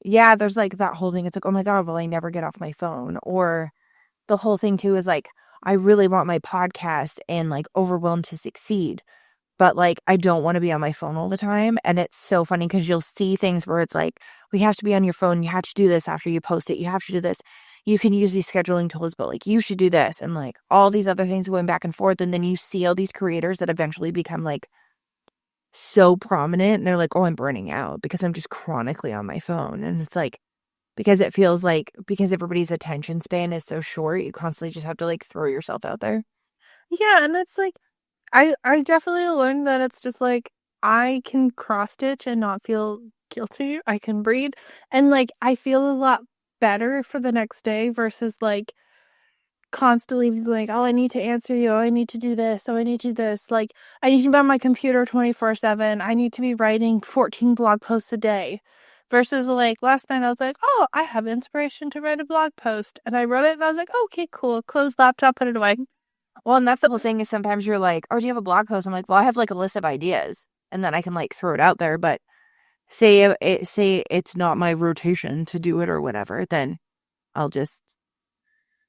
Yeah, there's like that whole thing. It's like, oh my God, will I never get off my phone? Or the whole thing too is like, I really want my podcast and like Overwhelmed to succeed. But like, I don't want to be on my phone all the time. And it's so funny because you'll see things where it's like, we have to be on your phone. You have to do this after you post it. You have to do this. You can use these scheduling tools, but like, you should do this. And like, all these other things going back and forth. And then you see all these creators that eventually become like so prominent, and they're like, oh, I'm burning out because I'm just chronically on my phone. And it's like, because it feels like, because everybody's attention span is so short, you constantly just have to like throw yourself out there. Yeah, and it's like, I definitely learned that it's just like, I can cross stitch and not feel guilty. I can breathe. And like, I feel a lot better for the next day versus like constantly be like, oh, I need to answer you. Oh, I need to do this. Oh, I need to do this. Like, I need to be on my computer 24/7. I need to be writing 14 blog posts a day. Versus like last night, I was like, oh, I have inspiration to write a blog post. And I wrote it and I was like, okay, cool. Close laptop, put it away. Well, and that's the whole thing is sometimes you're like, oh, do you have a blog post? I'm like, well, I have like a list of ideas, and then I can like throw it out there. But say it's not my rotation to do it or whatever, then I'll just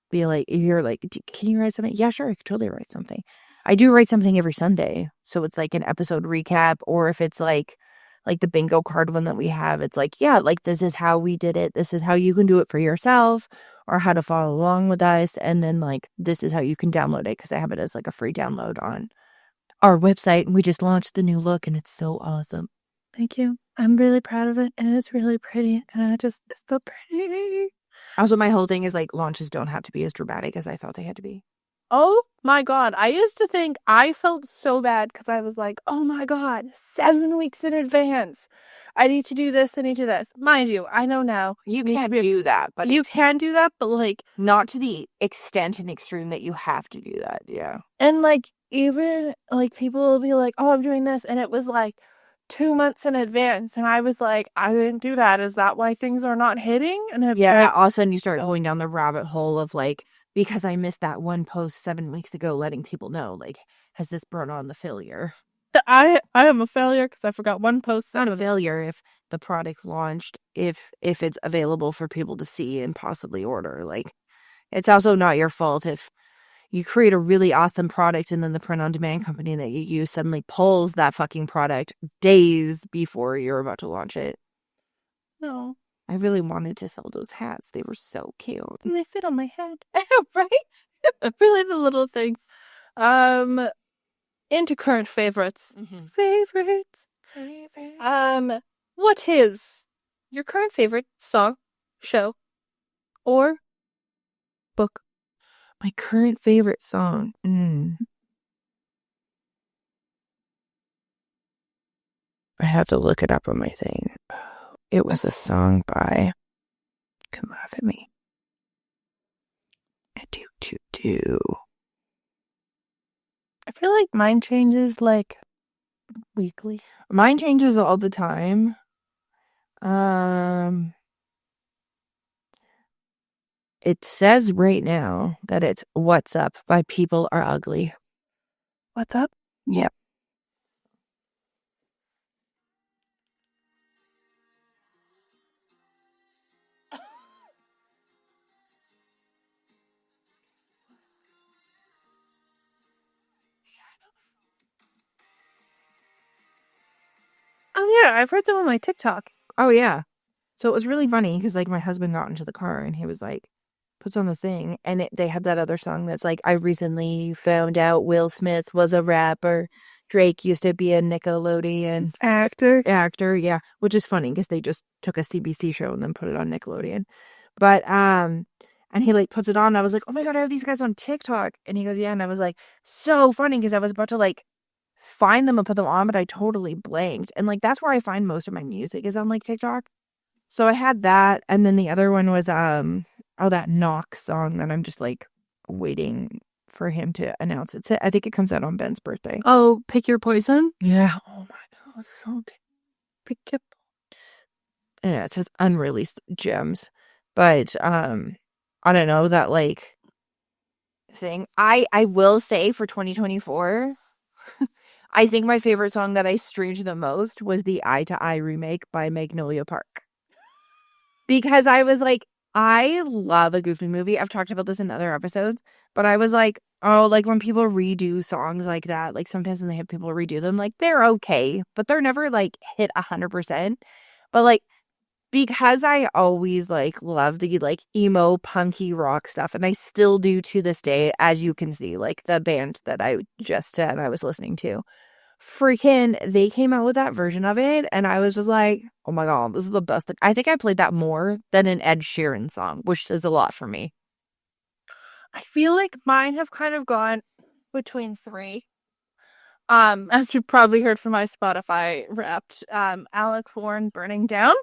be like, you're like, can you write something? Yeah, sure, I could totally write something. I do write something every Sunday, so it's like an episode recap, or if it's like the bingo card one that we have, it's like, yeah, like this is how we did it. This is how you can do it for yourself, or how to follow along with us, and then like this is how you can download it because I have it as like a free download on our website, and we just launched the new look, and it's so awesome. Thank you. I'm really proud of it, and it's really pretty, and it's so pretty. Also, my whole thing is like launches don't have to be as dramatic as I felt they had to be. Oh my God. I used to think I felt so bad because I was like, oh my God, 7 weeks in advance. I need to do this. I need to do this. Mind you, I know now. You can't do that, but you can do that, but like, not to the extent and extreme that you have to do that. Yeah. and like, even like people will be like, oh, I'm doing this. And it was like 2 months in advance. And I was like, I didn't do that. Is that why things are not hitting? And yeah, all of a sudden you start going down the rabbit hole of like, because I missed that one post 7 weeks ago, letting people know, like, has this brought on the failure? I am a failure because I forgot one post. Not a failure if the product launched, if it's available for people to see and possibly order. Like, it's also not your fault if you create a really awesome product and then the print-on-demand company that you use suddenly pulls that fucking product days before you're about to launch it. No. I really wanted to sell those hats. They were so cute. And they fit on my head. Right? Really the little things. Into current favorites. Mm-hmm. Favorites. What is your current favorite song, show, or book? My current favorite song. I have to look it up on my thing. It was a song by, come laugh at me. Do. I feel like mine changes like weekly. Mine changes all the time. It says right now that it's What's Up by People Are Ugly. What's up? Yep. Oh yeah, I've heard them on my TikTok. Oh yeah. So it was really funny because like my husband got into the car and he was like, puts on the thing, and they had that other song that's like, I recently found out Will Smith was a rapper. Drake used to be a Nickelodeon Actor, yeah, which is funny because they just took a CBC show and then put it on Nickelodeon. But and he like puts it on, and I was like, oh my God, I have these guys on TikTok, and he goes, yeah, and I was like, so funny because I was about to like find them and put them on, but I totally blanked, and like that's where I find most of my music is on like TikTok. So I had that, and then the other one was that Knock song that I'm just like waiting for him to announce it. I think it comes out on Ben's birthday. Oh, Pick Your Poison? Yeah. Oh my God, so Pick Your yeah, it says unreleased gems. But I don't know, that like thing. I will say for 2024, I think my favorite song that I streamed the most was the Eye to Eye remake by Magnolia Park. Because I was like, I love a Goofy movie. I've talked about this in other episodes, but I was like, oh, like when people redo songs like that, like sometimes when they have people redo them, like they're okay, but they're never like hit 100%. But like, because I always like love the like emo punky rock stuff, and I still do to this day, as you can see, like the band that I just said I was listening to. freaking, they came out with that version of it, and I was just like, oh my God, this is the best. I think I played that more than an Ed Sheeran song, which is a lot for me. I feel like mine have kind of gone between three. As you probably heard from my Spotify Wrapped, Alex Warren, Burning Down.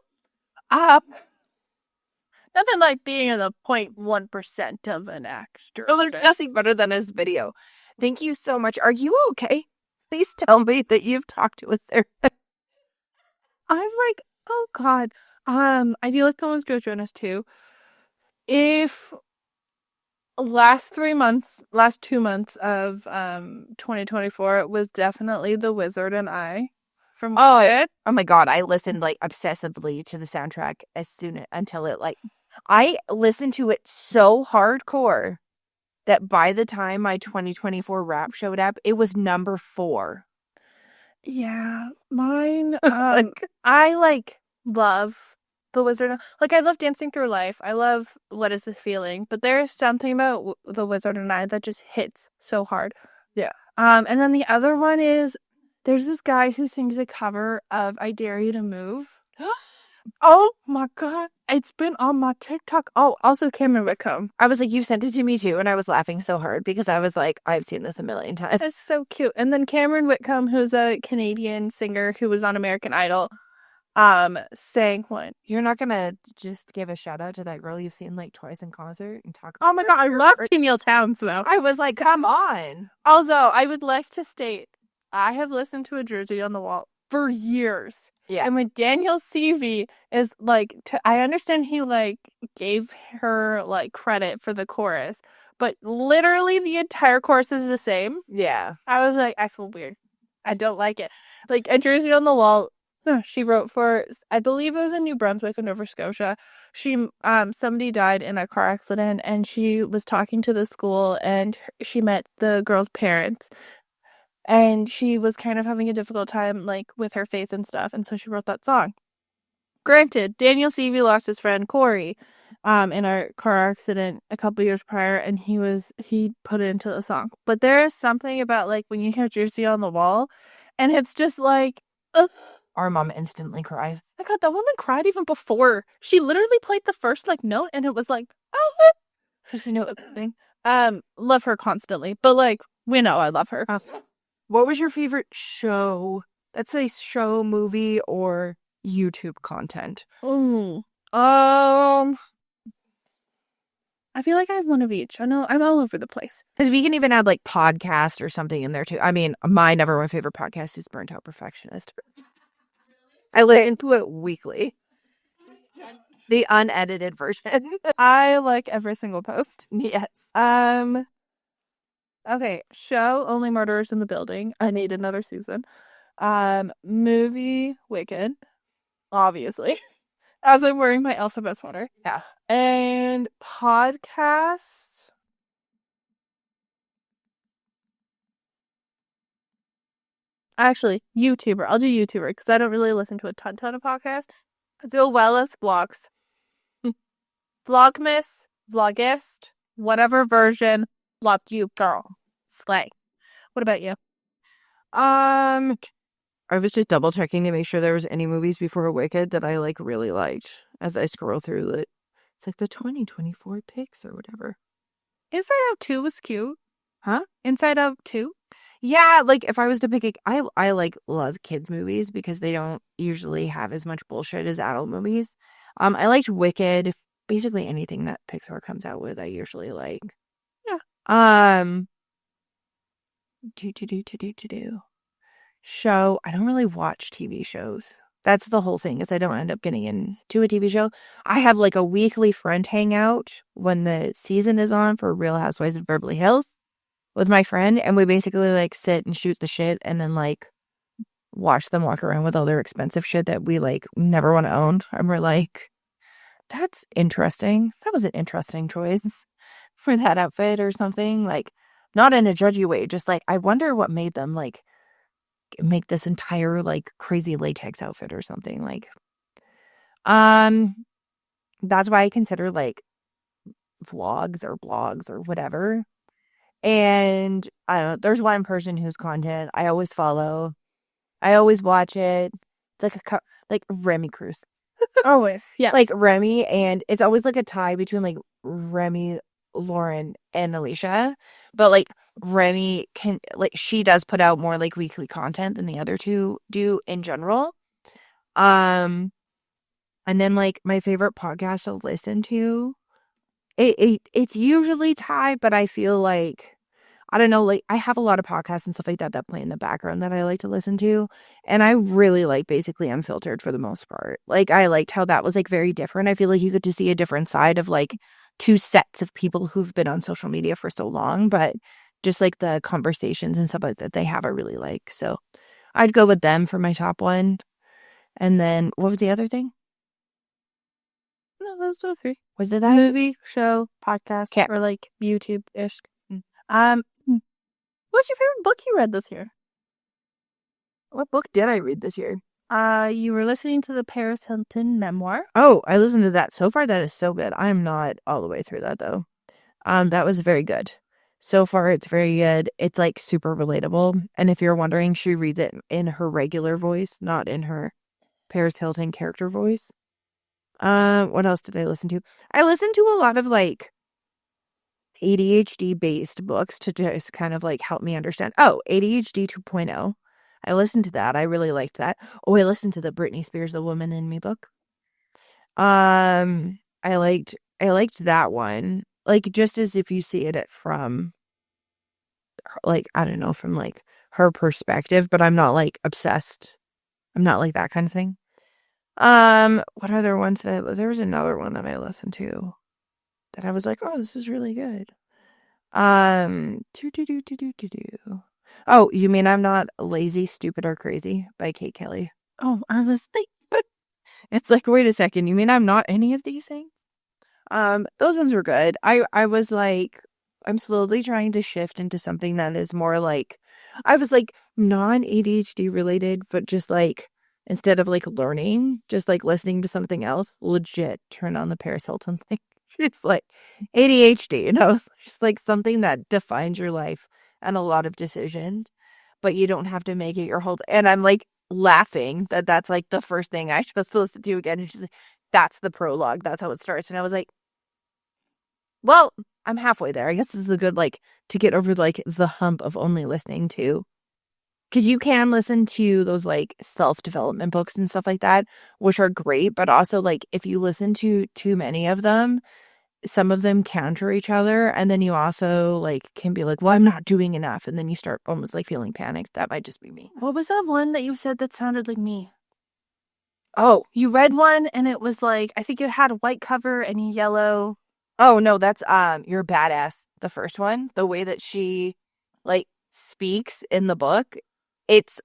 Nothing like being in the 0.1% of an actor. There's nothing better than his video. Thank you so much. Are you okay? Please tell me that you've talked to a therapist. I'm like, oh God. I do like the one with Joe Jonas too. If last 2 months of 2024, it was definitely The Wizard and I from Wicked. Oh my God, I listened like obsessively to the soundtrack until it like I listened to it so hardcore that by the time my 2024 rap showed up, it was number 4. Yeah, mine. I love The Wizard. Like I love Dancing Through Life. I love What Is This Feeling? But there is something about The Wizard and I that just hits so hard. Yeah. And then the other one is there's this guy who sings a cover of I Dare You to Move. Oh my God. It's been on my TikTok. Oh, also Cameron Whitcomb. I was like, you sent it to me too. And I was laughing so hard because I was like, I've seen this a million times. It's so cute. And then Cameron Whitcomb, who's a Canadian singer who was on American Idol, sang one. You're not going to just give a shout out to that girl you've seen like twice in concert and talk Oh my God. I love Neil Towns though. I was like, come on. Also, I would like to state, I have listened to A Jersey on the Wall for years. Yeah. And when Daniel Seavey is like, I understand he like gave her like credit for the chorus, but literally the entire chorus is the same. Yeah. I was like, I feel weird. I don't like it. Like A Jersey on the Wall, she wrote for, I believe it was in New Brunswick or Nova Scotia. Somebody died in a car accident and she was talking to the school and she met the girl's parents. And she was kind of having a difficult time, like, with her faith and stuff. And so she wrote that song. Granted, Daniel Seavey lost his friend Corey in a car accident a couple years prior. And he put it into the song. But there is something about, like, when you hear Jersey on the Wall. And it's just like... Our mom instantly cries. Oh my God, that woman cried even before. She literally played the first, like, note. And it was like, oh, she knew it was thing. Love her constantly. But, like, we know I love her. What was your favorite show? Let's say show, movie, or YouTube content. I feel like I have one of each. I know I'm all over the place. Because we can even add like podcast or something in there too. I mean, my number one favorite podcast is Burnt Out Perfectionist. I listen to it weekly. The unedited version. I like every single post. Yes. Okay, show Only Murderers in the Building. I need another season. Movie Wicked, obviously, as I'm wearing my alphabet sweater. Yeah. And podcast. Actually, YouTuber. I'll do YouTuber because I don't really listen to a ton of podcasts. I do wildest vlogs. Vlogmas, Vlogist, whatever version. Loved you, girl. Slay. What about you? I was just double checking to make sure there was any movies before Wicked that I like really liked as I scroll through it. It's like the 2024 picks or whatever. Inside Out 2 was cute. Huh? Inside Out 2? Yeah, like if I was to pick I like love kids movies because they don't usually have as much bullshit as adult movies. I liked Wicked. Basically anything that Pixar comes out with I usually like. Yeah. Show. I don't really watch TV shows. That's the whole thing, is I don't end up getting into a TV show. I have like a weekly friend hangout when the season is on for Real Housewives of Beverly Hills with my friend, and we basically like sit and shoot the shit and then like watch them walk around with all their expensive shit that we like never want to own. And we're like, that's interesting. That was an interesting choice for that outfit or something. Like, not in a judgy way, just like, I wonder what made them like make this entire like crazy latex outfit or something. Like, that's why I consider like vlogs or blogs or whatever. And I don't know, there's one person whose content I always follow. I always watch it. It's like Remy Cruz. Always, yes. Like Remy, and it's always like a tie between like Remy, Lauren, and Alicia. But like Remy she does put out more like weekly content than the other two do in general. And then like my favorite podcast to listen to, it's usually Ty, but I feel like I don't know, like I have a lot of podcasts and stuff like that play in the background that I like to listen to. And I really like Basically Unfiltered for the most part. Like I liked how that was like very different. I feel like you get to see a different side of like two sets of people who've been on social media for so long, but just like the conversations and stuff like that they have, I really like. So I'd go with them for my top one. And then what was the other thing? No, those are 3. Was it that? Movie, show, podcast, Okay. or like YouTube-ish. What's your favorite book you read this year? What book did I read this year? You were listening to the Paris Hilton memoir. Oh, I listened to that. So far, that is so good. I am not all the way through that though. That was very good. So far, it's very good. It's like super relatable. And if you're wondering, she reads it in her regular voice, not in her Paris Hilton character voice. What else did I listen to? I listened to a lot of like ADHD based books to just kind of like help me understand. Oh, ADHD 2.0. I listened to that. I really liked that. Oh, I listened to the Britney Spears The Woman in Me book. I liked that one. Like just as if you see it from like I don't know, from like her perspective, but I'm not like obsessed. I'm not like that kind of thing. What other ones did there was another one that I listened to that I was like, oh, this is really good. Oh, you mean I'm not lazy, stupid, or crazy by Kate Kelly? Oh, I was like, It's like, wait a second, you mean I'm not any of these things? Those ones were good. I was like, I'm slowly trying to shift into something that is more like, I was like non-ADHD related, but just like instead of like learning, just like listening to something else, legit turn on the Paris Hilton thing. It's like ADHD, you know, it's just like something that defines your life and a lot of decisions, but you don't have to make it your whole. And I'm like laughing that's like the first thing I was supposed to do again. And she's like, that's the prologue. That's how it starts. And I was like, well, I'm halfway there. I guess this is a good, like, to get over, like, the hump of only listening to. Because you can listen to those, like, self-development books and stuff like that, which are great. But also, like, if you listen to too many of them, some of them counter each other. And then you also, like, can be like, well, I'm not doing enough. And then you start almost, like, feeling panicked. That might just be me. what was that one that you said that sounded like me? Oh, You read one and it was like, I think it had a white cover and yellow. oh, no, that's, You're Badass, the first one. The way that she, like, speaks in the book, it's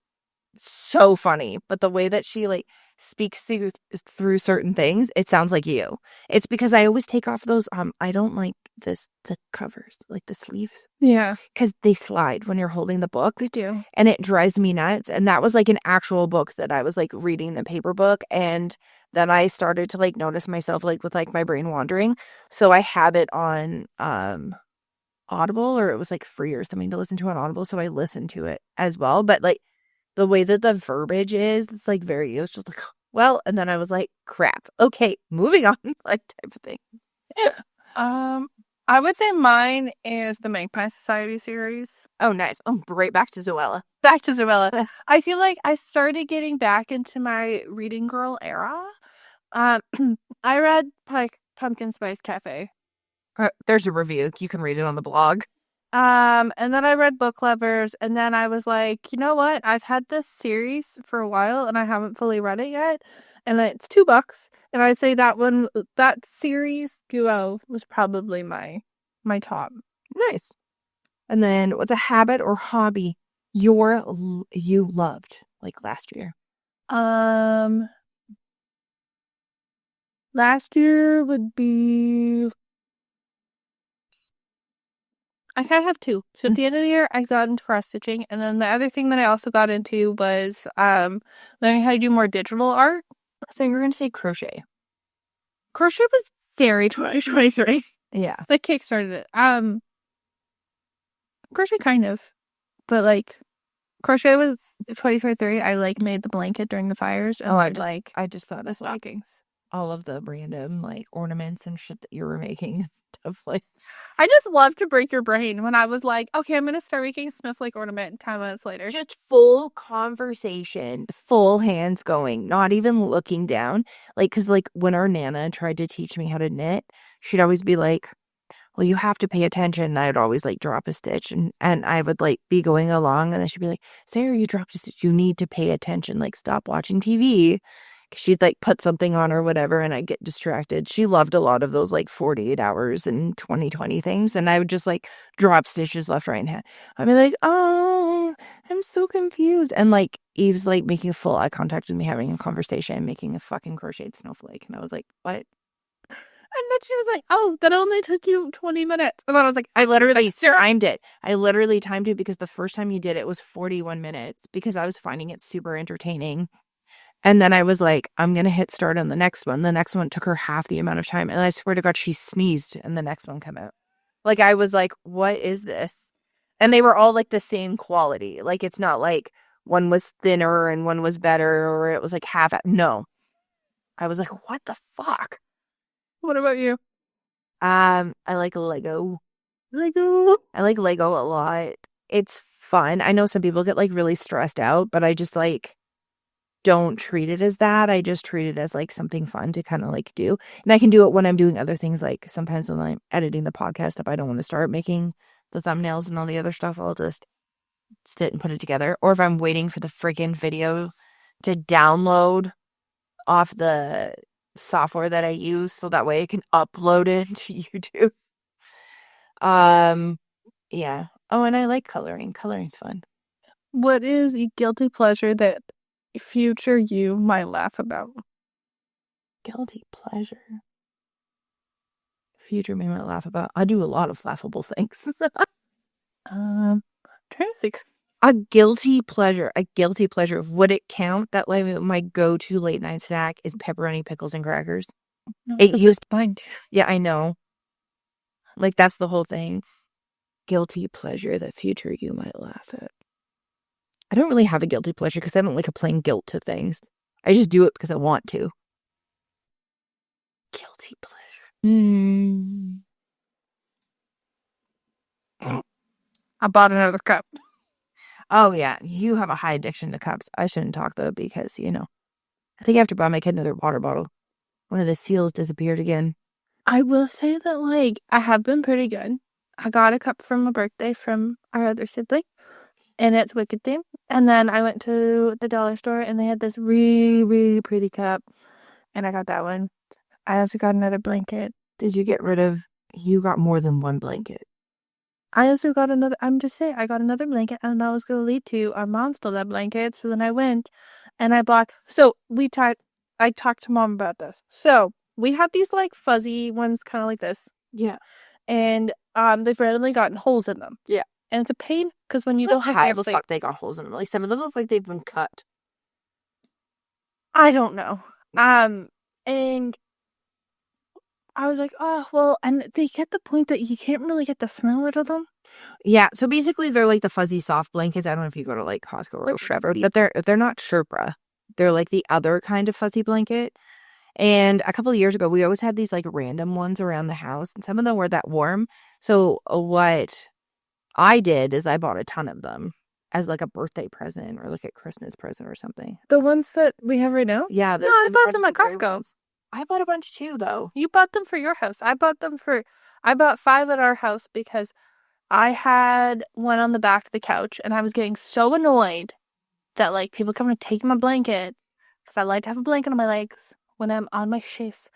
so funny, but the way that she like speaks through certain things, it sounds like you. It's because I always take off those I don't like the covers, like the sleeves, Yeah, because they slide when you're holding the book, they do. and it drives me nuts. And that was like an actual book that I was like reading, the paper book, and then I started to like notice myself like with like my brain wandering, so I have it on Audible, or it was like free or something to listen to on Audible, so I listened to it as well. But like the way that the verbiage is, it's like it was just like, well, and then I was like, crap. Okay, moving on, like type of thing. I would say mine is the Magpie Society series. Oh, nice. Oh, right back to Zoella. Back to Zoella. I feel like I started getting back into my reading girl era. I read like Pumpkin Spice Cafe. There's a review. You can read it on the blog. And then I read Book Lovers, and then I was like, you know what? I've had this series for a while, and I haven't fully read it yet, and it's $2. And I'd say that series duo was probably my top. Nice. And then, what's a habit or hobby you loved like last year? Last year would be. I kind of have 2. So at the end of the year, I got into cross stitching, and then the other thing that I also got into was learning how to do more digital art. I think we're gonna say crochet. Crochet was very 2023. Yeah. That kickstarted it. Crochet kind of, but like crochet was 2023. I like made the blanket during the fires. And I just thought the of stockings. all of the random like ornaments and shit that you were making and stuff like. I just love to break your brain when I was like, okay, I'm gonna start making a snowflake ornament 10 minutes later. Just full conversation, full hands going, not even looking down. Like, because like when our Nana tried to teach me how to knit, she'd always be like, well, you have to pay attention. And I'd always like drop a stitch and I would like be going along and then she'd be like, Sarah, you dropped a stitch. You need to pay attention. Like, stop watching TV. She'd like put something on or whatever and I'd get distracted. She loved a lot of those like 48 hours and 2020 things. And I would just like drop stitches left, right, and hand. I'd be like, oh, I'm so confused. And like Eve's like making full eye contact with me, having a conversation, making a fucking crocheted snowflake. And I was like, what? And then she was like, oh, that only took you 20 minutes. And then I was like, I literally timed it. I literally timed it because the first time you did it was 41 minutes because I was finding it super entertaining. And then I was like, I'm going to hit start on the next one. The next one took her half the amount of time. And I swear to God, she sneezed and the next one came out. Like, I was like, what is this? And they were all like the same quality. Like, it's not like one was thinner and one was better or it was like half. No. I was like, what the fuck? What about you? I like Lego. I like Lego a lot. It's fun. I know some people get like really stressed out, but I just like don't treat it as that. I just treat it as like something fun to kind of like do. And I can do it when I'm doing other things. Like sometimes when I'm editing the podcast, if I don't want to start making the thumbnails and all the other stuff, I'll just sit and put it together. Or if I'm waiting for the freaking video to download off the software that I use so that way I can upload it to YouTube. Yeah. Oh, and I like coloring. Coloring's fun. What is a guilty pleasure that future you might laugh about? Guilty pleasure. Future me might laugh about. I do a lot of laughable things. Trying to think. A guilty pleasure. Would it count that like my go-to late night snack is pepperoni, pickles, and crackers? It used mine too. Yeah, I know. Like that's the whole thing. Guilty pleasure that future you might laugh at. I don't really have a guilty pleasure because I don't like applying guilt to things. I just do it because I want to. Guilty pleasure. I bought another cup. Oh, yeah. You have a high addiction to cups. I shouldn't talk, though, because, you know, I think I have to buy my kid another water bottle. One of the seals disappeared again. I will say that, like, I have been pretty good. I got a cup from a birthday from our other sibling, and it's Wicked theme. And then I went to the dollar store, and they had this really, really pretty cup, and I got that one. I also got another blanket. Did you get rid of... You got more than one blanket. I also got another... I'm just saying, I got another blanket, and I was going to lead to our mom stole that blanket, so then I went, and I bought... So, I talked to mom about this. So, we had these, like, fuzzy ones, kind of like this. Yeah. And they've randomly gotten holes in them. Yeah. And it's a pain, because when you don't have how the fuck they got holes in them? Like, some of them look like they've been cut. I don't know. And I was like, oh, well, and they get the point that you can't really get the smell out of them. Yeah, so basically they're like the fuzzy soft blankets. I don't know if you go to like Costco or whatever, but they're not Sherpa. They're like the other kind of fuzzy blanket. And a couple of years ago, we always had these like random ones around the house, and some of them were that warm. So what I did is I bought a ton of them as like a birthday present or like a Christmas present or something. The ones that we have right now? Yeah. No, I bought them at Costco. I bought a bunch too, though. You bought them for your house. I bought 5 at our house because I had one on the back of the couch, and I was getting so annoyed that, like, people come to take my blanket, because I like to have a blanket on my legs when I'm on my shifts.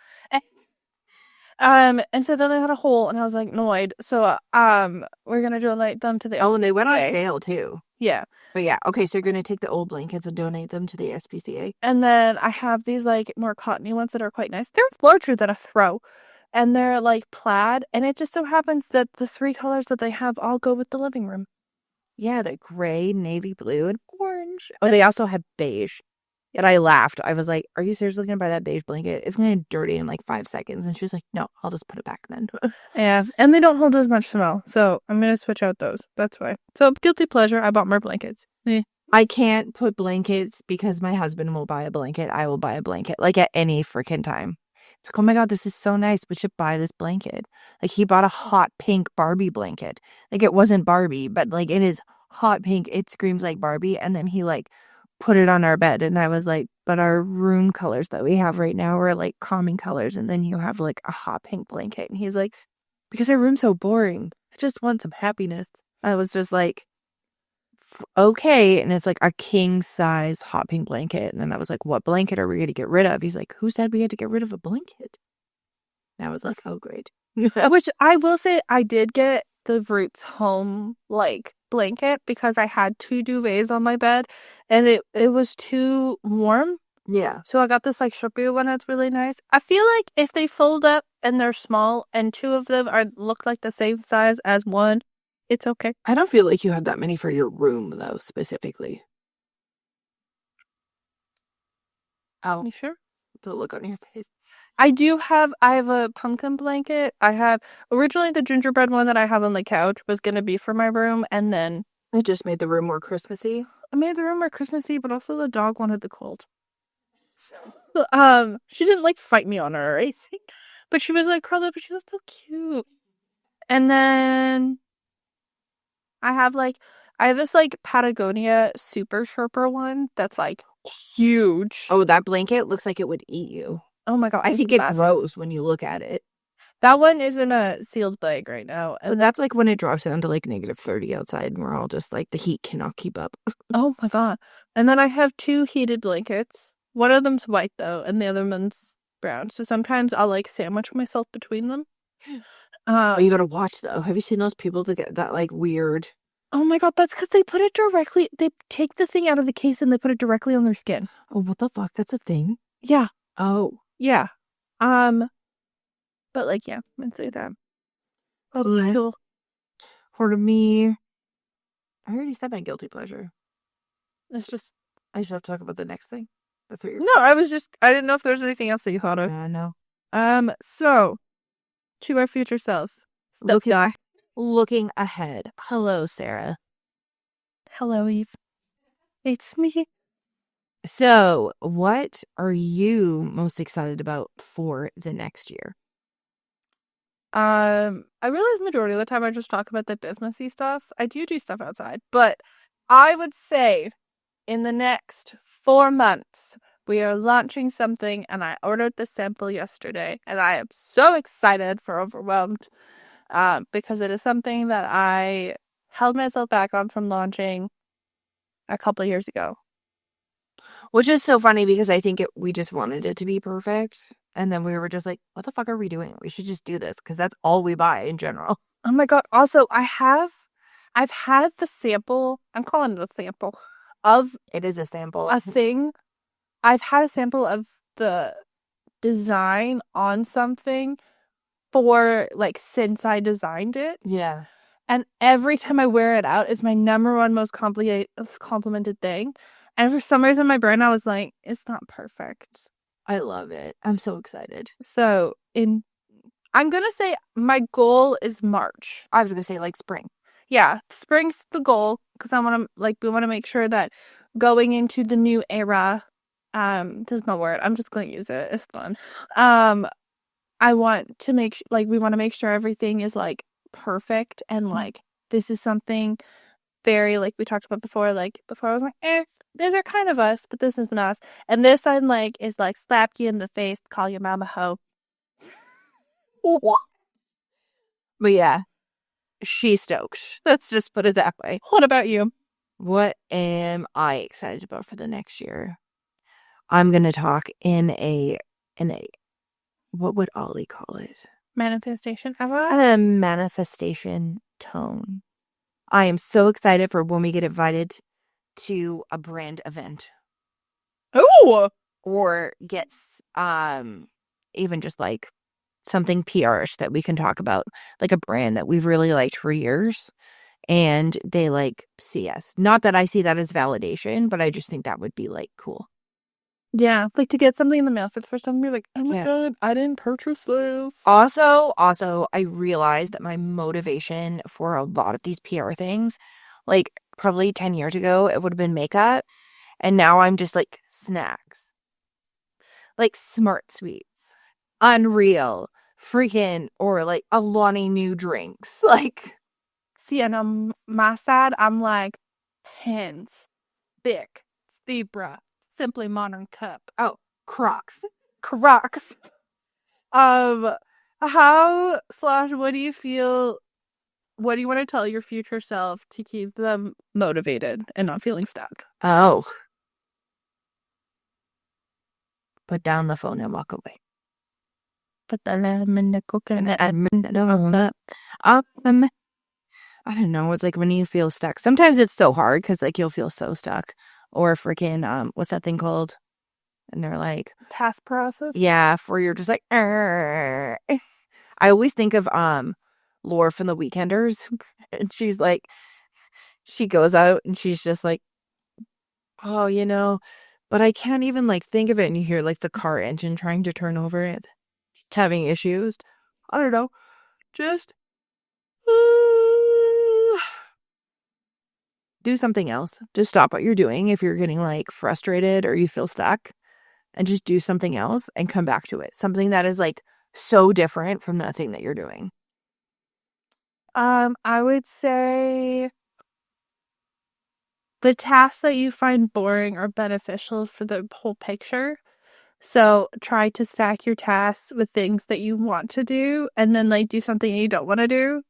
And so then they had a hole, and I was, like, annoyed. So, we're gonna donate them to the Oh, and they went on sale, too. Yeah. But yeah, okay, so you're gonna take the old blankets and donate them to the SPCA? And then I have these, like, more cottony ones that are quite nice. They're larger than a throw. And they're, like, plaid. And it just so happens that the 3 colors that they have all go with the living room. Yeah, the gray, navy blue, and orange. Oh, they also have beige. And I laughed. I was like, are you seriously going to buy that beige blanket? It's going to get dirty in like 5 seconds. And she was like, no, I'll just put it back then. Yeah, and they don't hold as much smell. So I'm going to switch out those. That's why. So guilty pleasure, I bought more blankets. I can't put blankets because my husband will buy a blanket. I will buy a blanket, like, at any freaking time. It's like, oh my God, this is so nice. We should buy this blanket. Like, he bought a hot pink Barbie blanket. Like, it wasn't Barbie, but, like, it is hot pink. It screams like Barbie. And then he, like, put it on our bed. And I was like, but our room colors that we have right now are, like, calming colors. And then you have, like, a hot pink blanket. And he's like, because our room's so boring. I just want some happiness. I was just like, okay. And it's like a king size hot pink blanket. And then I was like, what blanket are we going to get rid of? He's like, who said we had to get rid of a blanket? And I was like, oh, great. Which I will say, I did get the Roots Home, like, blanket because I had 2 duvets on my bed and it was too warm. Yeah. So I got this, like, Sharpie one that's really nice. I feel like if they fold up and they're small and 2 of them look like the same size as one, it's okay. I don't feel like you had that many for your room, though, specifically. Oh, You sure? the look on your face. I have a pumpkin blanket. I have, originally the gingerbread one that I have on the couch was going to be for my room, and then It just made the room more Christmassy. I made the room more Christmassy, but also the dog wanted the cold. So, she didn't, like, fight me on her or anything, but she was, like, curled up and she was so cute. And then I have this, like, Patagonia Super Sherper one that's, like, huge. Oh, that blanket looks like it would eat you. Oh my God. I it's think it massive. grows when you look at it. That one is in a sealed bag right now. But that's like when it drops down to like -30 outside and we're all just like, the heat cannot keep up. Oh my God. And then I have 2 heated blankets. One of them's white though, and the other one's brown. So sometimes I'll, like, sandwich myself between them. Oh, you gotta watch though. Have you seen those people that get that like weird? Oh my God, that's because they put it directly, they take the thing out of the case and they put it directly on their skin. Oh, what the fuck? That's a thing? Yeah. Oh. Yeah. But, like, yeah, I'd say that. Okay. Cool. For me, I already said my guilty pleasure. It's just, I just have to talk about the next thing. That's what you're. no, I didn't know if there's anything else that you thought of. No. So, to our future selves. Looking ahead. Hello, Sarah. Hello, Eve. It's me. So, what are you most excited about for the next year? I realize majority of the time I just talk about the businessy stuff. I do stuff outside, but I would say in the next 4 months, we are launching something, and I ordered the sample yesterday, and I am so excited for overwhelmed, because it is something that I held myself back on from launching a couple of years ago. Which is so funny because I think we just wanted it to be perfect. And then we were just like, what the fuck are we doing? We should just do this because that's all we buy in general. Oh my God. Also, I've had the sample, I'm calling it a sample, of It is a sample. a thing. I've had a sample of the design on something for, like, since I designed it. Yeah. And every time I wear it out, it's my number one most complimented thing. And for some reason in my brain, I was like, it's not perfect. I love it. I'm so excited. So I'm going to say my goal is March. I was going to say like spring. Yeah, spring's the goal because we want to make sure that going into the new era, this is my word, I'm just going to use it. It's fun. I want to we want to make sure everything is, like, perfect and, like, this is something very, like we talked about before, like, before I was like, these are kind of us, but this isn't us. And this I'm like, is like, slap you in the face, call your mama hoe. But yeah, she's stoked. Let's just put it that way. What about you? What am I excited about for the next year? I'm going to talk in a, what would Ollie call it? Manifestation. A manifestation tone. I am so excited for when we get invited to a brand event. Oh! Or gets even just like something PR-ish that we can talk about. Like a brand that we've really liked for years. And they like see us. Not that I see that as validation, but I just think that would be like cool. Yeah, like to get something in the mail for the first time and be like, oh my God, I didn't purchase this. Also, I realized that my motivation for a lot of these PR things, like, probably 10 years ago, it would have been makeup. And now I'm just like snacks. Like Smart Sweets. Unreal. Freaking, or like Alani new drinks. Like, See, and on my side, I'm like pens, Bic, Zebra, Simply Modern Cup. oh, Crocs. Crocs. How / what do you feel? What do you want to tell your future self to keep them motivated and not feeling stuck? Oh. Put down the phone and walk away. Put the lemon in the coconut. I don't know. It's like when you feel stuck. Sometimes it's so hard because like you'll feel so stuck. Or freaking what's that thing called? And they're like, Past process. yeah, where you're just like, "Arr." I always think of Laura from the Weekenders, and she's like, she goes out and she's just like, oh, but I can't even like think of it. And you hear like the car engine trying to turn over it, it's having issues. I don't know, just do something else. Just stop what you're doing if you're getting like frustrated or you feel stuck, and just do something else and come back to it. Something that is like so different from the thing that you're doing. I would say the tasks that you find boring are beneficial for the whole picture. So try to stack your tasks with things that you want to do and then like do something you don't want to do.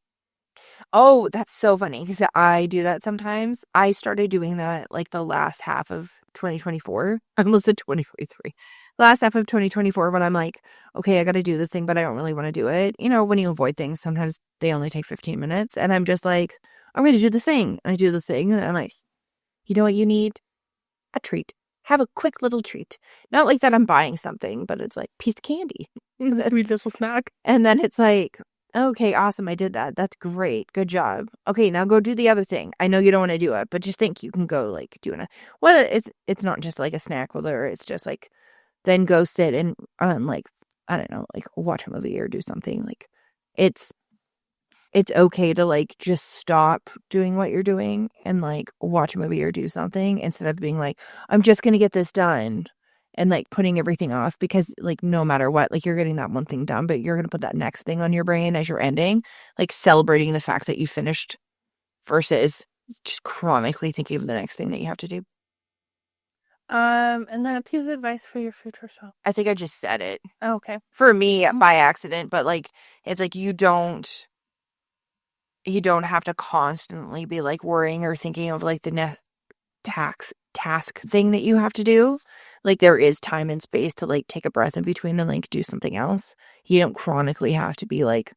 Oh, that's so funny because I do that sometimes. I started doing that like the last half of 2024. I almost said 2023. Last half of 2024 when I'm like, okay, I got to do this thing, but I don't really want to do it. When you avoid things, sometimes they only take 15 minutes. And I'm just like, I'm going to do the thing. And I do the thing. And I'm like, you know what you need? A treat. Have a quick little treat. Not like that I'm buying something, but it's like piece of candy. Sweet little snack. And then it's like, okay, awesome. I did that. That's great. Good job. Okay, now go do the other thing. I know you don't want to do it, but just think you can go like do it. Well, it's not just like a snack, whether it's just like then go sit and like I don't know, like watch a movie or do something. Like it's okay to like just stop doing what you're doing and like watch a movie or do something instead of being like, I'm just gonna get this done and like putting everything off, because like no matter what, like you're getting that one thing done, but you're gonna put that next thing on your brain as you're ending, like celebrating the fact that you finished versus just chronically thinking of the next thing that you have to do. And then a piece of advice for your future self. I think I just said it. Oh, okay. For me by accident, but like it's like you don't have to constantly be like worrying or thinking of like the task thing that you have to do. Like there is time and space to like take a breath in between and like do something else. You don't chronically have to be like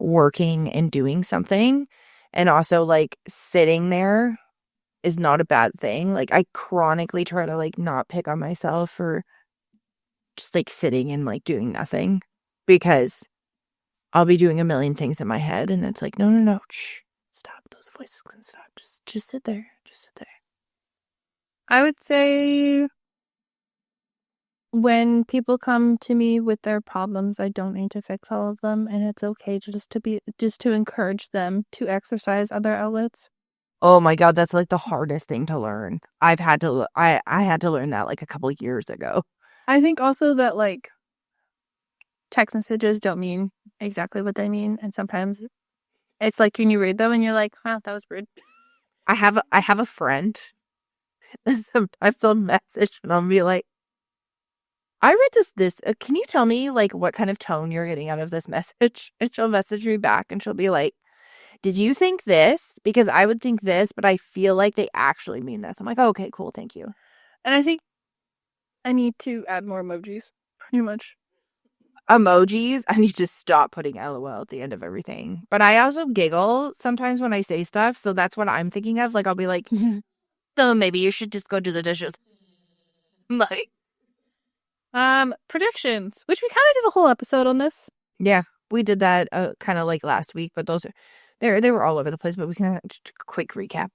working and doing something. And also like sitting there is not a bad thing. Like I chronically try to like not pick on myself for just like sitting and like doing nothing, because I'll be doing a million things in my head and it's like, no, shh, stop. Those voices can stop. Just sit there. Just sit there. I would say when people come to me with their problems, I don't need to fix all of them, and it's okay just to encourage them to exercise other outlets. Oh my God, that's like the hardest thing to learn. I had to learn that like a couple of years ago. I think also that like text messages don't mean exactly what they mean, and sometimes it's like when you read them and you're like, "Huh, that was rude." I have a friend that sometimes I'll message and I'll be like, I read this. Can you tell me like what kind of tone you're getting out of this message? And she'll message me back and she'll be like, did you think this? Because I would think this, but I feel like they actually mean this. I'm like, oh, okay, cool, thank you. And I think I need to add more emojis, pretty much. Emojis, I need to stop putting LOL at the end of everything. But I also giggle sometimes when I say stuff, so that's what I'm thinking of. Like I'll be like, so maybe you should just go do the dishes. Like, predictions, which we kind of did a whole episode on this. yeah, we did that kind of like last week, but those are they were all over the place. But we can just a quick recap.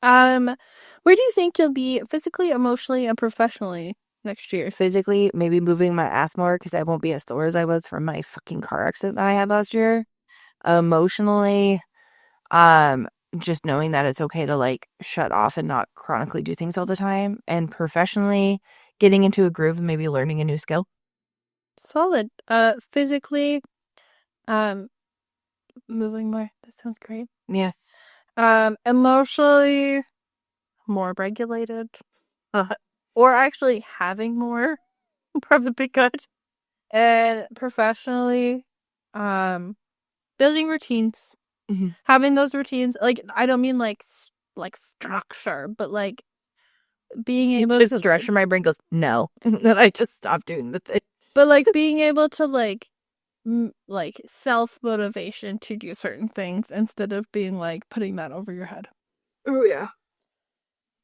Where do you think you'll be physically, emotionally, and professionally next year? Physically, maybe moving my ass more because I won't be as sore as I was from my fucking car accident that I had last year. Emotionally, just knowing that it's okay to like shut off and not chronically do things all the time, and professionally getting into a groove and maybe learning a new skill. Solid. Physically, moving more. That sounds great. Yes. Emotionally, more regulated. Or actually having more probably be good. And professionally, building routines. Mm-hmm. Having those routines, like, I don't mean like structure, but like being able to structure. My brain goes no. Then I just stop doing the thing. But like being able to like self-motivation to do certain things instead of being like putting that over your head. Oh yeah.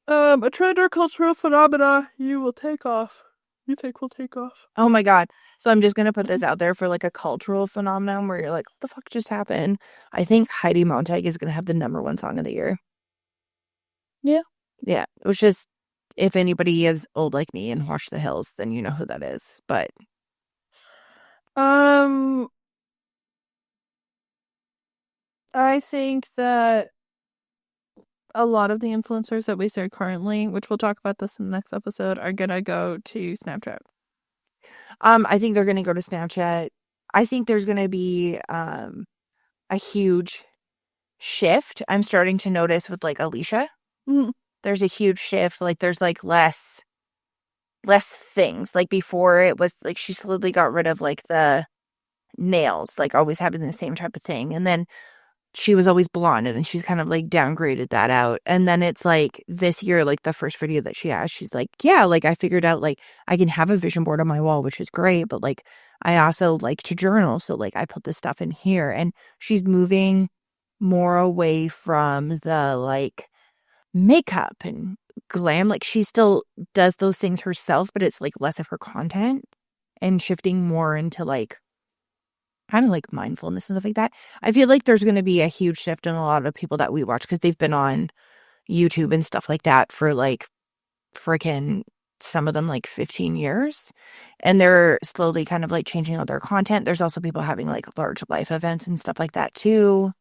A trend or cultural phenomena you think will take off. Oh my God. So I'm just gonna put this out there for like a cultural phenomenon where you're like, what the fuck just happened? I think Heidi Montag is gonna have the #1 song of the year. Yeah. Yeah. It was just, if anybody is old like me and watched The Hills, then you know who that is. But I think that a lot of the influencers that we see currently, which we'll talk about this in the next episode, are gonna go to Snapchat. I think they're gonna go to Snapchat. I think there's gonna be a huge shift I'm starting to notice with like Alicia. Mm. There's a huge shift. Like there's like less things. Like before it was like she slowly got rid of like the nails, like always having the same type of thing. And then she was always blonde, and then she's kind of like downgraded that out. And then it's like this year, like the first video that she has, she's like, yeah, like I figured out like I can have a vision board on my wall, which is great, but like I also like to journal. So like I put this stuff in here, and she's moving more away from the like makeup and glam. Like she still does those things herself, but it's like less of her content, and shifting more into like kind of like mindfulness and stuff like that. I feel like there's going to be a huge shift in a lot of people that we watch because they've been on YouTube and stuff like that for like freaking, some of them like 15 years, and they're slowly kind of like changing out their content. There's also people having like large life events and stuff like that too.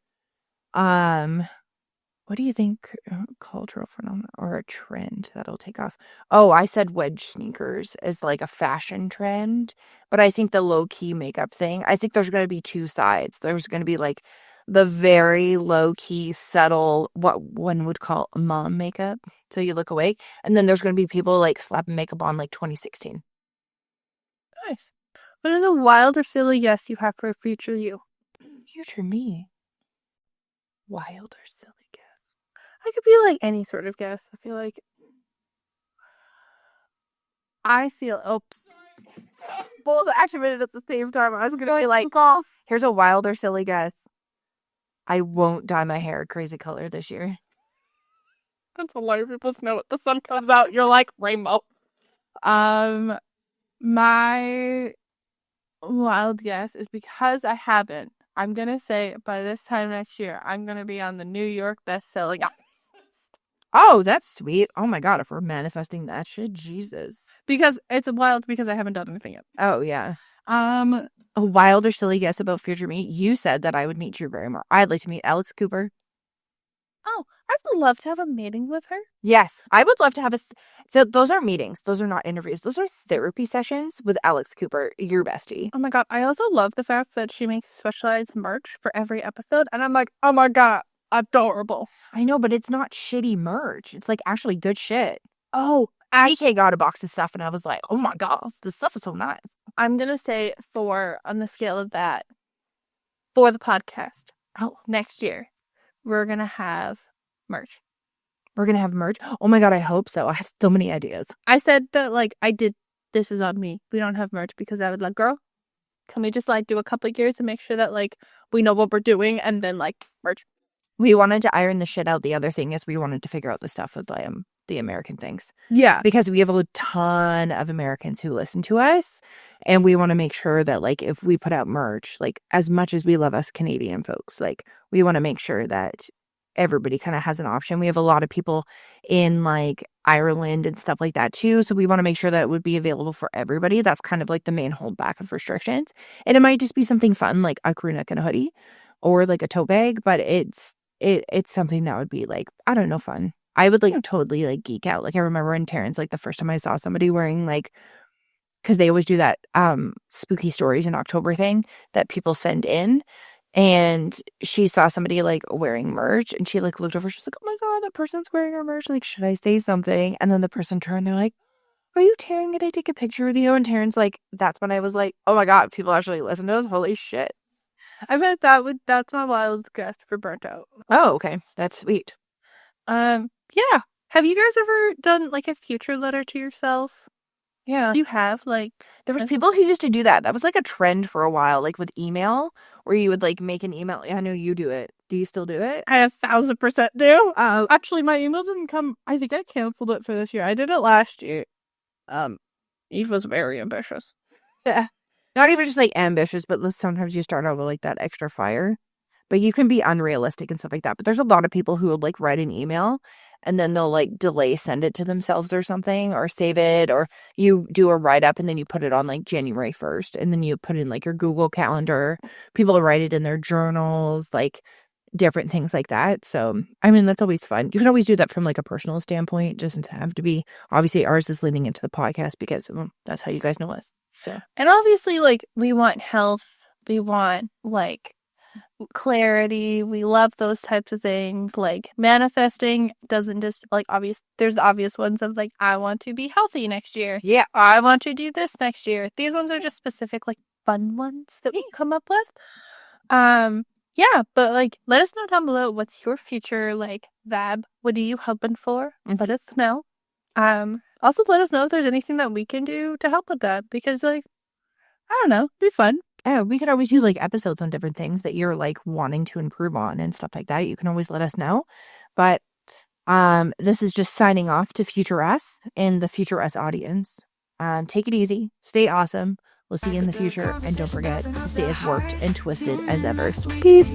What do you think, cultural phenomenon or a trend that'll take off? Oh, I said wedge sneakers is like a fashion trend, but I think the low-key makeup thing, I think there's going to be two sides. There's going to be like the very low-key, subtle, what one would call mom makeup, so you look awake, and then there's going to be people like slapping makeup on like 2016. Nice. What is a wild or silly guess you have for a future you? Future me. Wild or silly guess? I could be like any sort of guess. I feel like oops. Both activated at the same time. I was gonna be like, here's a wild or silly guess. I won't dye my hair a crazy color this year. That's a lot of people know what the sun comes out. You're like rainbow. My wild guess is because I haven't. I'm gonna say by this time next year, I'm gonna be on the New York best-selling list. Oh, that's sweet. Oh my God, if we're manifesting that shit, Jesus. Because it's wild because I haven't done anything yet. Oh yeah. A wild or silly guess about future me. You said that I would meet Drew Barrymore. I'd like to meet Alex Cooper. Oh, I'd love to have a meeting with her. Yes, I would love to have those aren't meetings. Those are not interviews. Those are therapy sessions with Alex Cooper, your bestie. Oh my God. I also love the fact that she makes specialized merch for every episode. And I'm like, oh my God, adorable. I know, but it's not shitty merch. It's like actually good shit. Oh, AK got a box of stuff, and I was like, oh my God, this stuff is so nice. I'm going to say on the scale of that, for the podcast, next year, we're going to have merch. We're going to have merch? Oh my God, I hope so. I have so many ideas. I said that, like, this was on me. We don't have merch because I was like, girl, can we just, like, do a couple of years to make sure that, like, we know what we're doing and then, like, merch? We wanted to iron the shit out. The other thing is we wanted to figure out the stuff with the American things. Yeah. Because we have a ton of Americans who listen to us, and we want to make sure that, like, if we put out merch, like, as much as we love us Canadian folks, like, we want to make sure that everybody kind of has an option. We have a lot of people in like Ireland and stuff like that too. So we want to make sure that it would be available for everybody. That's kind of like the main holdback of restrictions. And it might just be something fun like a crew neck and a hoodie or like a tote bag, but it's it's something that would be like, I don't know, fun. I would like totally like geek out. Like I remember in Terrence, like the first time I saw somebody wearing like, because they always do that spooky stories in October thing that people send in. And she saw somebody like wearing merch and she like looked over. She's like, oh my God, that person's wearing our merch. Like, should I say something? And then the person turned, they're like, are you Taryn? Could I take a picture with you? And Taryn's like, that's when I was like, oh my God, people actually listen to us. Holy shit. I bet that's my wildest guess for burnt out. Oh, okay. That's sweet. Yeah. Have you guys ever done like a future letter to yourself? Yeah. You have like There was people who used to do that. That was like a trend for a while, like with email, where you would like make an email. I know you do it. Do you still do it? I 1,000% do. Actually, my email didn't come. I think I canceled it for this year. I did it last year. Eve was very ambitious. Yeah. Not even just like ambitious, but sometimes you start out with like that extra fire. But you can be unrealistic and stuff like that. But there's a lot of people who would like write an email and then they'll like send it to themselves or something, or save it, or you do a write up and then you put it on like January 1st and then you put in like your Google Calendar. People write it in their journals, like different things like that. So, I mean, that's always fun. You can always do that from like a personal standpoint. It doesn't have to be, obviously ours is leaning into the podcast because that's how you guys know us. So, and obviously like we want health, we want like clarity, we love those types of things. Like manifesting doesn't just like there's the obvious ones of like, I want to be healthy next year. Yeah. I want to do this next year. These ones are just specific like fun ones that we come up with. Yeah, but like let us know down below what's your future like vab. What are you hoping for? Let us know. Also let us know if there's anything that we can do to help with that, because like I don't know, it'd be fun. Yeah, we could always do like episodes on different things that you're like wanting to improve on and stuff like that. You can always let us know. But this is just signing off to Future Us and the Future Us audience. Take it easy, stay awesome. We'll see you in the future, and don't forget to stay as warped and twisted as ever. Peace.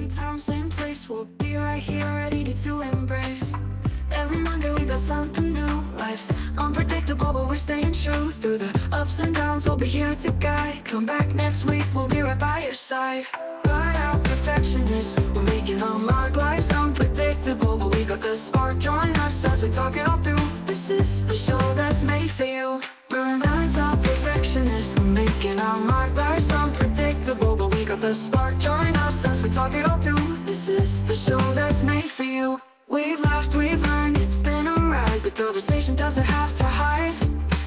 Every Monday we got something new. Life's unpredictable, but we're staying true. Through the ups and downs, we'll be here to guide. Come back next week, we'll be right by your side. Burn out perfectionists, we're making our mark. Life's unpredictable, but we got the spark. Join us as we talk it all through. This is the show that's made for you. Burn out perfectionists, we're making our mark. Life's unpredictable, but we got the spark. Join us as we talk it all through. This is the show that's made for you. We've laughed, we've learned, it's been a ride, but the conversation doesn't have to hide.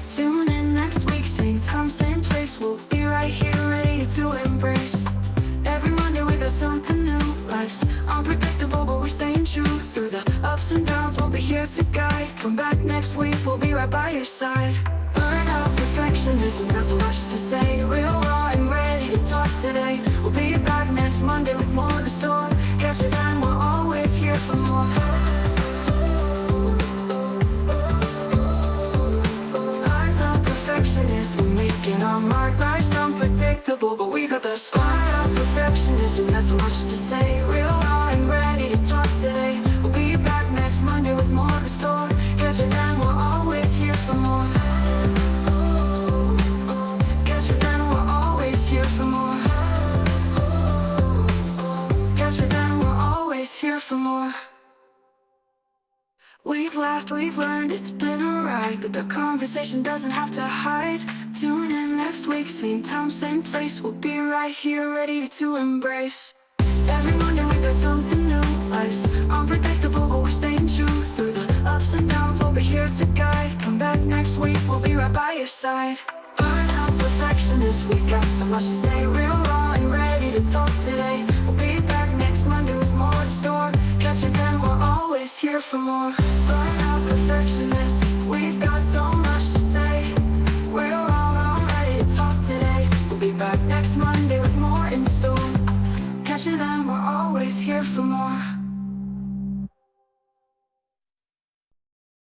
Tune in next week, same time, same place. We'll be right here, ready to embrace. Every Monday we got something new. Life's unpredictable, but we're staying true. Through the ups and downs, we'll be here to guide. Come back next week, we'll be right by your side. Burn out perfectionism, got so much to say. Real raw and ready to talk today. We'll be back next Monday with more to store. Catch it then, we're always here for more. We're making our mark. Life's unpredictable, but we got the spark. Perfectionism, there's so much to say. Real raw and ready to talk today. We'll be back next Monday with more to store. Catch it then, we're always here for more. Catch it then, we're always here for more. Catch it then, we're always here for more. We've laughed, we've learned, it's been a ride, but the conversation doesn't have to hide. Tune in next week, same time, same place. We'll be right here, ready to embrace. Every Monday we got something new. Life's unpredictable, but we're staying true. Through the ups and downs, we'll be here to guide. Come back next week, we'll be right by your side. Burn out perfectionists, we got so much to say. Real raw and ready to talk today. We'll be back next Monday with more in store. Catch it then, we're always here for more. Burn out perfectionists, we've got so much to say. We're all ready to talk today. We'll be back next Monday with more in store. Catch it then, we're always here for more.